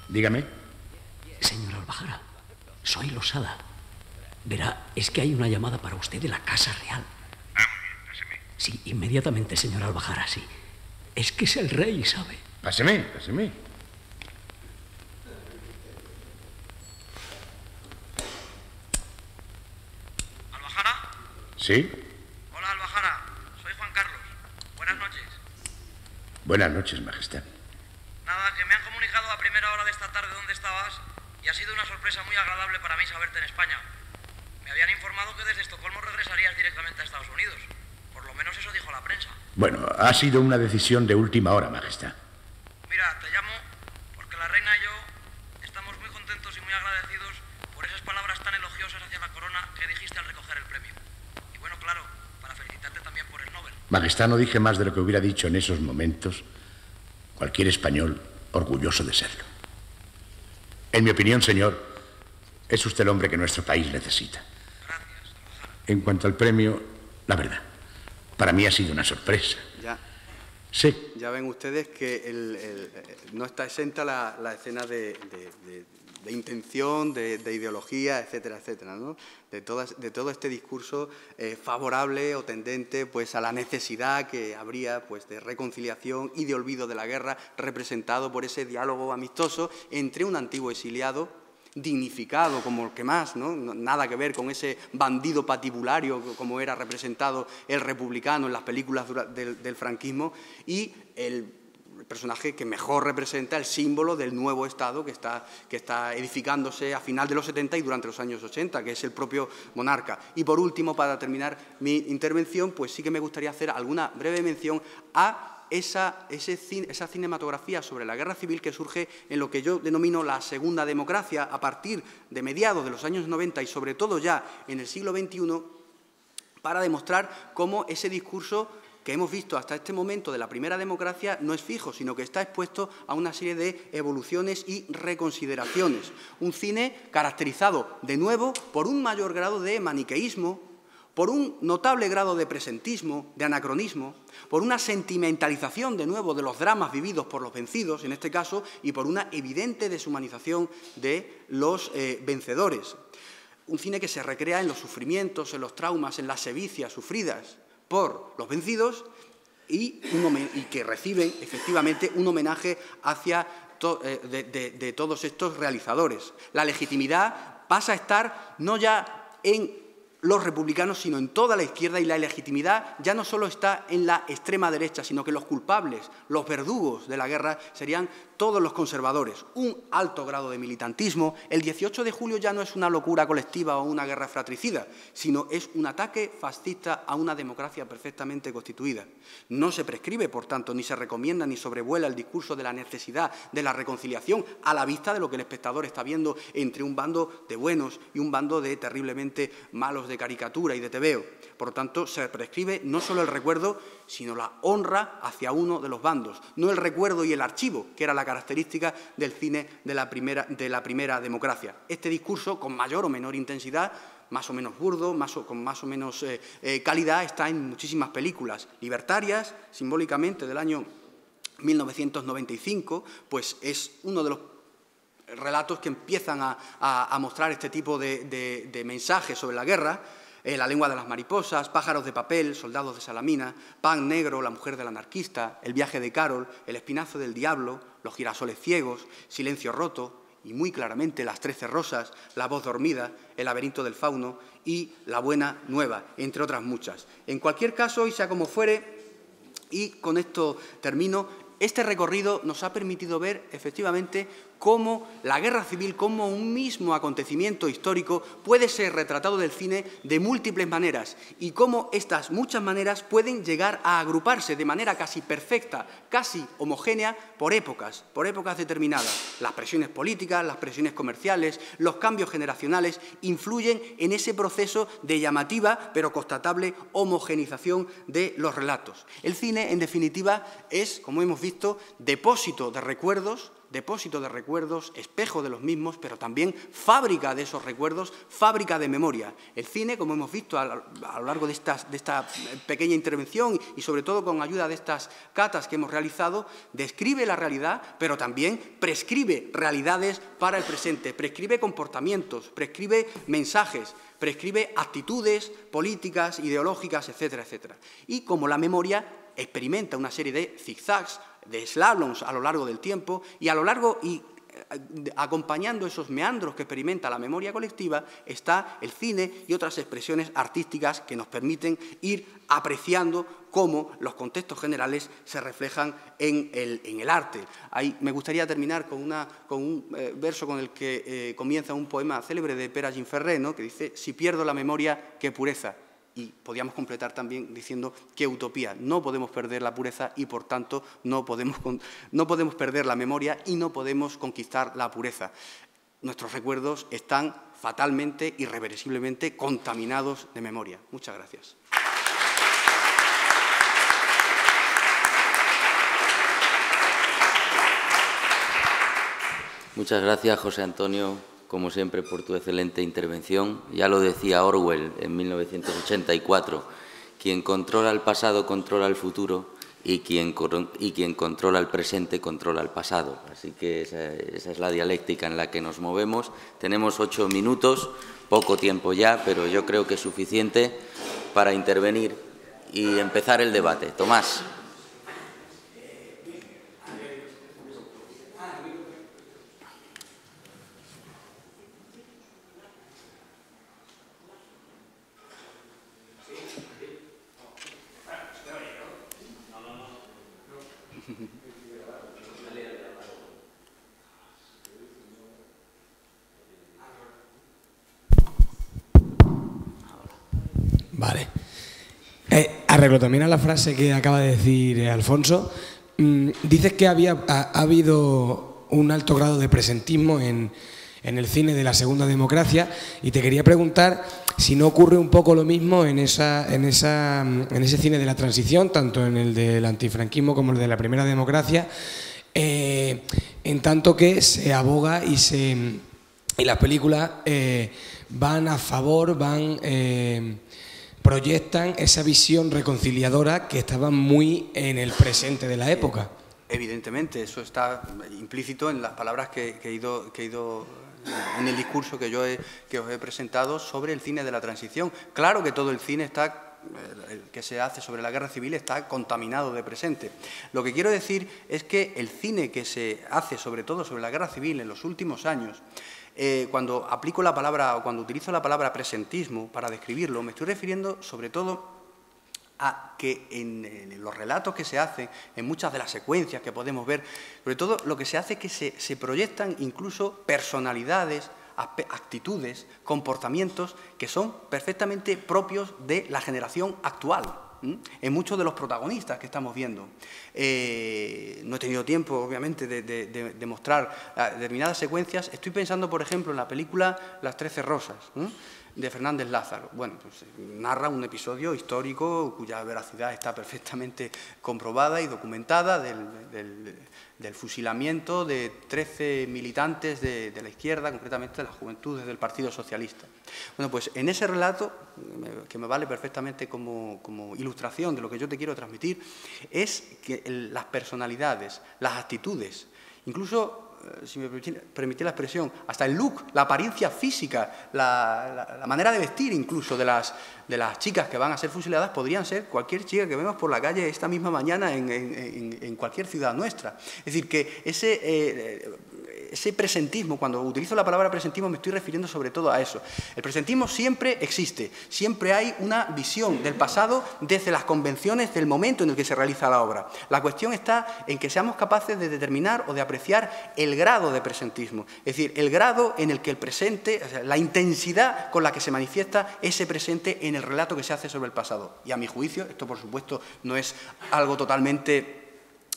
Dígame. Señor Albajara, soy Losada. Verá, es que hay una llamada para usted de la Casa Real. Ah, muy bien, páseme. Sí, inmediatamente, señor Albajara, sí. Es que es el rey, ¿sabe? Páseme, páseme. ¿Albajara? ¿Sí? Hola, Albajara. Soy Juan Carlos. Buenas noches. Buenas noches, Majestad. Nada, que me han comunicado a primera hora de esta tarde dónde estabas y ha sido una sorpresa muy agradable para mí saberte en España. Me habían informado que desde Estocolmo regresarías directamente a Estados Unidos. Por lo menos eso dijo la prensa. Bueno, ha sido una decisión de última hora, Majestad. Mira, te llamo porque la reina y yo estamos muy contentos y muy agradecidos por esas palabras tan elogiosas hacia la corona que dijiste al recoger el premio. Y bueno, claro, para felicitarte también por el Nobel. Majestad, no dije más de lo que hubiera dicho en esos momentos cualquier español orgulloso de serlo. En mi opinión, señor, es usted el hombre que nuestro país necesita. Gracias, Albajara. En cuanto al premio, la verdad, para mí ha sido una sorpresa. Ya. Sí. Ya ven ustedes que no está exenta la escena de intención, de ideología, etcétera, etcétera, ¿no? De todo este discurso favorable o tendente pues, a la necesidad que habría pues, de reconciliación y de olvido de la guerra, representado por ese diálogo amistoso entre un antiguo exiliado, dignificado como el que más, ¿no? Nada que ver con ese bandido patibulario como era representado el republicano en las películas del franquismo, y el personaje que mejor representa el símbolo del nuevo Estado que está edificándose a final de los 70 y durante los años 80, que es el propio monarca. Y por último, para terminar mi intervención, pues sí que me gustaría hacer alguna breve mención a esa cinematografía sobre la guerra civil que surge en lo que yo denomino la segunda democracia a partir de mediados de los años 90 y sobre todo ya en el siglo XXI, para demostrar cómo ese discurso que hemos visto hasta este momento de la primera democracia no es fijo, sino que está expuesto a una serie de evoluciones y reconsideraciones. Un cine caracterizado, de nuevo, por un mayor grado de maniqueísmo, por un notable grado de presentismo, de anacronismo, por una sentimentalización, de nuevo, de los dramas vividos por los vencidos, en este caso, y por una evidente deshumanización de los vencedores. Un cine que se recrea en los sufrimientos, en los traumas, en las sevicias sufridas por los vencidos y que reciben efectivamente un homenaje de todos estos realizadores. La legitimidad pasa a estar no ya en los republicanos, sino en toda la izquierda, y la legitimidad ya no solo está en la extrema derecha, sino que los culpables, los verdugos de la guerra serían todos los conservadores. Un alto grado de militantismo. El 18 de julio ya no es una locura colectiva o una guerra fratricida, sino es un ataque fascista a una democracia perfectamente constituida. No se prescribe, por tanto, ni se recomienda ni sobrevuela el discurso de la necesidad de la reconciliación a la vista de lo que el espectador está viendo entre un bando de buenos y un bando de terriblemente malos de caricatura y de tebeo. Por lo tanto, se prescribe no solo el recuerdo, sino la honra hacia uno de los bandos, no el recuerdo y el archivo, que era la característica del cine de la primera democracia. Este discurso, con mayor o menor intensidad, más o menos burdo, con más o menos calidad, está en muchísimas películas libertarias, simbólicamente del año 1995, pues es uno de los relatos que empiezan a mostrar este tipo de mensajes sobre la guerra. La lengua de las mariposas, Pájaros de papel, Soldados de Salamina, Pan negro, La mujer del anarquista, El viaje de Carol, El espinazo del diablo, Los girasoles ciegos, Silencio roto y muy claramente Las 13 rosas, La voz dormida, El laberinto del fauno y La buena nueva, entre otras muchas. En cualquier caso, y sea como fuere, y con esto termino, este recorrido nos ha permitido ver efectivamente cómo la guerra civil, como un mismo acontecimiento histórico, puede ser retratado del cine de múltiples maneras y cómo estas muchas maneras pueden llegar a agruparse de manera casi perfecta, casi homogénea, por épocas determinadas. Las presiones políticas, las presiones comerciales, los cambios generacionales influyen en ese proceso de llamativa pero constatable homogenización de los relatos. El cine, en definitiva, es, como hemos visto, depósito de recuerdos, espejo de los mismos, pero también fábrica de esos recuerdos, fábrica de memoria. El cine, como hemos visto a lo largo de esta pequeña intervención y sobre todo con ayuda de estas catas que hemos realizado, describe la realidad, pero también prescribe realidades para el presente, prescribe comportamientos, prescribe mensajes, prescribe actitudes políticas, ideológicas, etcétera, etcétera. Y como la memoria experimenta una serie de zigzags, de slaloms a lo largo del tiempo y acompañando esos meandros que experimenta la memoria colectiva está el cine y otras expresiones artísticas que nos permiten ir apreciando cómo los contextos generales se reflejan en el arte. Ahí me gustaría terminar con un verso con el que comienza un poema célebre de Pere Gimferrer, ¿no?, que dice: si pierdo la memoria, qué pureza. Y podríamos completar también diciendo qué utopía. No podemos perder la pureza y, por tanto, no podemos perder la memoria y no podemos conquistar la pureza. Nuestros recuerdos están fatalmente, irreversiblemente contaminados de memoria. Muchas gracias. Muchas gracias, José Antonio, como siempre, por tu excelente intervención. Ya lo decía Orwell en 1984, quien controla el pasado controla el futuro y quien controla el presente controla el pasado. Así que esa es la dialéctica en la que nos movemos. Tenemos 8 minutos, poco tiempo ya, pero yo creo que es suficiente para intervenir y empezar el debate. Tomás. Vale. Arreglo también a la frase que acaba de decir Alfonso. Dices que ha habido un alto grado de presentismo en el cine de la Segunda Democracia y te quería preguntar si no ocurre un poco lo mismo en ese cine de la transición, tanto en el del antifranquismo como el de la Primera Democracia, en tanto que se aboga y las películas van a favor, proyectan esa visión reconciliadora que estaba muy en el presente de la época. Evidentemente, eso está implícito en las palabras que he ido en el discurso que os he presentado sobre el cine de la transición. Claro que todo el cine que se hace sobre la guerra civil está contaminado de presente. Lo que quiero decir es que el cine que se hace sobre todo sobre la guerra civil en los últimos años, cuando aplico la palabra o cuando utilizo la palabra presentismo para describirlo, me estoy refiriendo sobre todo a que en los relatos que se hacen, en muchas de las secuencias que podemos ver, sobre todo lo que se hace es que se proyectan incluso personalidades, actitudes, comportamientos que son perfectamente propios de la generación actual, en muchos de los protagonistas que estamos viendo. No he tenido tiempo, obviamente, de mostrar determinadas secuencias. Estoy pensando, por ejemplo, en la película Las 13 Rosas, de Fernández Lázaro. Bueno, pues narra un episodio histórico cuya veracidad está perfectamente comprobada y documentada del fusilamiento de 13 militantes de la izquierda, concretamente de las juventudes del Partido Socialista. Bueno, pues en ese relato, que me vale perfectamente como ilustración de lo que yo te quiero transmitir, es que las personalidades, las actitudes, incluso, si me permitís la expresión, hasta el look, la apariencia física, la manera de vestir incluso de las chicas que van a ser fusiladas podrían ser cualquier chica que vemos por la calle esta misma mañana en cualquier ciudad nuestra. Es decir, que ese presentismo, cuando utilizo la palabra presentismo me estoy refiriendo sobre todo a eso. El presentismo siempre existe, siempre hay una visión del pasado desde las convenciones del momento en el que se realiza la obra. La cuestión está en que seamos capaces de determinar o de apreciar el grado de presentismo, es decir, el grado en el que el presente, o sea, la intensidad con la que se manifiesta ese presente en el relato que se hace sobre el pasado. Y a mi juicio, esto por supuesto no es algo totalmente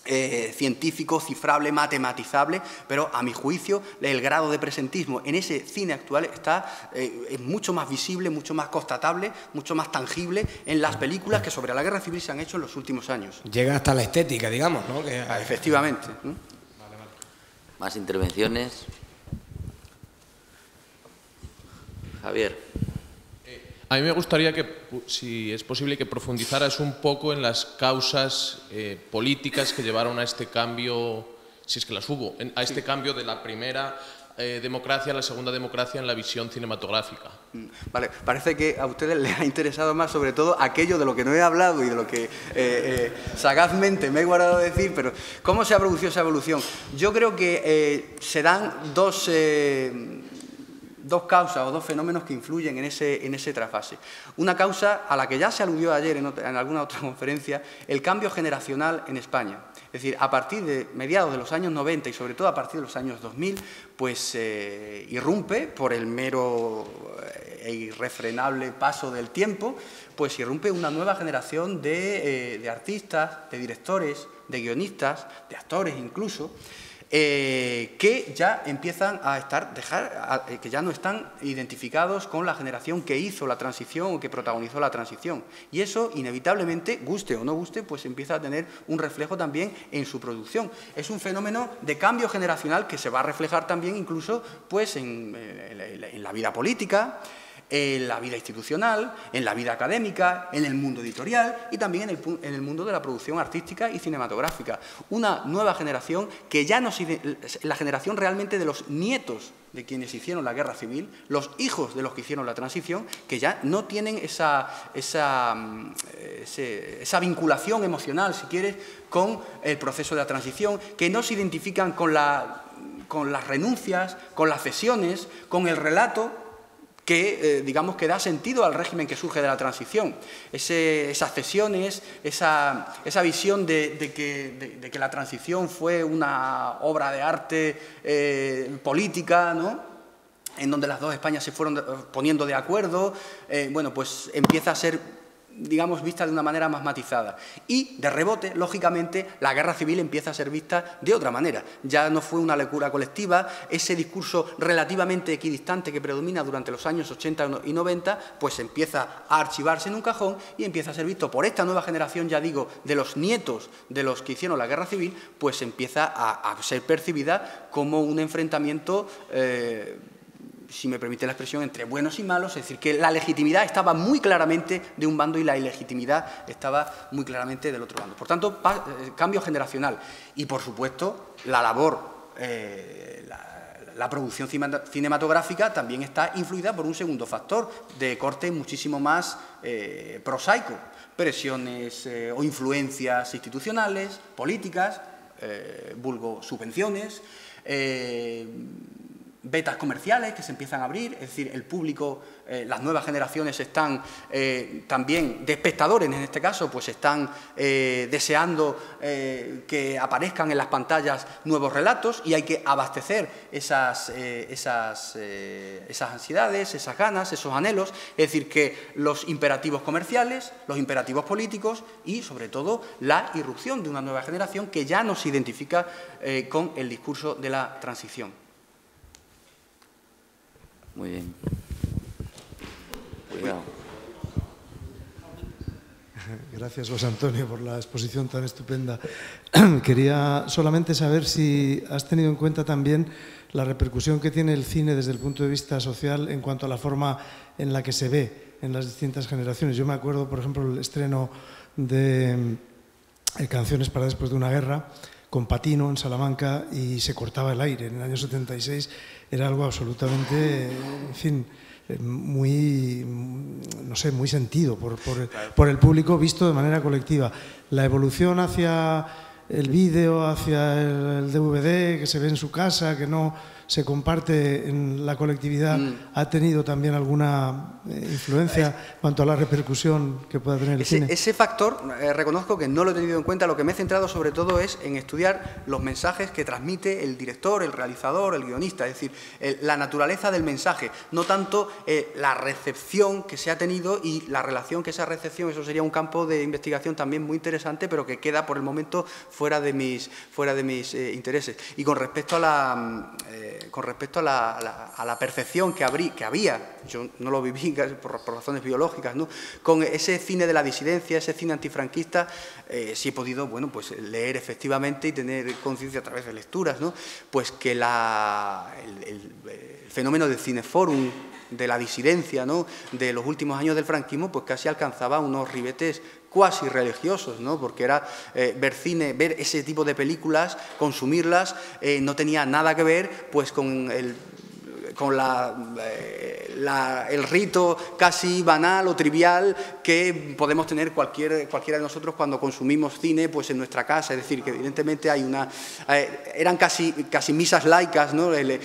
científico, cifrable, matematizable, pero a mi juicio el grado de presentismo en ese cine actual es mucho más visible, mucho más constatable, mucho más tangible en las películas que sobre la guerra civil se han hecho en los últimos años. Llega hasta la estética, digamos, ¿no? Efectivamente. ¿Más intervenciones? Javier. A mí me gustaría que, si es posible, que profundizaras un poco en las causas políticas que llevaron a este cambio, si es que las hubo, a este cambio de la primera democracia a la segunda democracia en la visión cinematográfica. Vale, parece que a ustedes les ha interesado más sobre todo aquello de lo que no he hablado y de lo que sagazmente me he guardado de decir, pero ¿cómo se ha producido esa evolución? Yo creo que se dan dos causas o dos fenómenos que influyen en ese trasfase. Una causa a la que ya se aludió ayer en alguna otra conferencia, el cambio generacional en España. Es decir, a partir de mediados de los años 90 y sobre todo a partir de los años 2000, pues irrumpe por el mero e irrefrenable paso del tiempo, pues irrumpe una nueva generación de artistas, de directores, de guionistas, de actores incluso, que ya empiezan a que ya no están identificados con la generación que hizo la transición o que protagonizó la transición. Y eso, inevitablemente, guste o no guste, pues empieza a tener un reflejo también en su producción. Es un fenómeno de cambio generacional que se va a reflejar también incluso pues, en la vida política, en la vida institucional, en la vida académica, en el mundo editorial y también en el mundo de la producción artística y cinematográfica. Una nueva generación que ya la generación realmente de los nietos de quienes hicieron la guerra civil, los hijos de los que hicieron la transición, que ya no tienen esa vinculación emocional, si quieres, con el proceso de la transición, que no se identifican con las renuncias, con las cesiones, con el relato que, digamos, que da sentido al régimen que surge de la transición. Esas cesiones, esa visión de que la transición fue una obra de arte política, ¿no?, en donde las dos Españas se fueron poniendo de acuerdo, bueno, pues empieza a ser, digamos, vista de una manera más matizada. Y, de rebote, lógicamente, la guerra civil empieza a ser vista de otra manera. Ya no fue una locura colectiva, ese discurso relativamente equidistante que predomina durante los años 80 y 90, pues empieza a archivarse en un cajón y empieza a ser visto por esta nueva generación, ya digo, de los nietos de los que hicieron la guerra civil, pues empieza a ser percibida como un enfrentamiento si me permite la expresión, entre buenos y malos, es decir, que la legitimidad estaba muy claramente de un bando y la ilegitimidad estaba muy claramente del otro bando. Por tanto, cambio generacional y, por supuesto, la labor, la producción cinematográfica también está influida por un segundo factor de corte muchísimo más prosaico, presiones o influencias institucionales, políticas, vulgo subvenciones, vetas comerciales que se empiezan a abrir, es decir, el público, las nuevas generaciones están también, de espectadores en este caso, pues están deseando que aparezcan en las pantallas nuevos relatos y hay que abastecer esas ansiedades, esas ganas, esos anhelos, es decir, que los imperativos comerciales, los imperativos políticos y, sobre todo, la irrupción de una nueva generación que ya no se identifica con el discurso de la transición. Muy bien. Cuidado. Gracias, José Antonio, por la exposición tan estupenda. Quería solamente saber si has tenido en cuenta también la repercusión que tiene el cine desde el punto de vista social en cuanto a la forma en la que se ve en las distintas generaciones. Yo me acuerdo, por ejemplo, el estreno de Canciones para después de una guerra, con Patino en Salamanca, y se cortaba el aire. En el año 76 era algo absolutamente, en fin, muy, no sé, muy sentido por el público, visto de manera colectiva. La evolución hacia el vídeo, hacia el DVD, que se ve en su casa, que no se comparte en la colectividad, ¿ha tenido también alguna influencia en cuanto a la repercusión que pueda tener el cine? Ese factor, reconozco que no lo he tenido en cuenta. Lo que me he centrado sobre todo es en estudiar los mensajes que transmite el director, el realizador, el guionista, es decir, la naturaleza del mensaje, no tanto la recepción que se ha tenido y la relación que esa recepción, eso sería un campo de investigación también muy interesante, pero que queda por el momento fuera de mis intereses. Y con respecto a la percepción que había, yo no lo viví por razones biológicas, ¿no? Con ese cine de la disidencia, ese cine antifranquista, sí he podido, bueno, pues leer efectivamente y tener conciencia a través de lecturas, ¿no? Pues que el fenómeno del cineforum, de la disidencia, ¿no?, de los últimos años del franquismo, pues casi alcanzaba unos ribetes cuasi religiosos, ¿no? Porque era ver cine, ver ese tipo de películas, consumirlas, no tenía nada que ver pues con el rito casi banal o trivial que podemos tener cualquiera de nosotros cuando consumimos cine pues en nuestra casa. Es decir, que evidentemente hay eran casi misas laicas, ¿no? El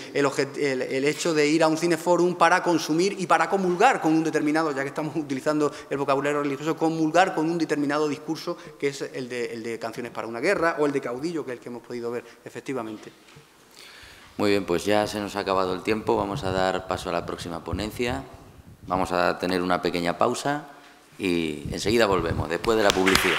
hecho de ir a un cineforum para consumir y para comulgar con un determinado, ya que estamos utilizando el vocabulario religioso, comulgar con un determinado discurso, que es el de Canciones para una guerra o el de Caudillo, que es el que hemos podido ver efectivamente. Muy bien, pues ya se nos ha acabado el tiempo. Vamos a dar paso a la próxima ponencia. Vamos a tener una pequeña pausa y enseguida volvemos, después de la publicidad.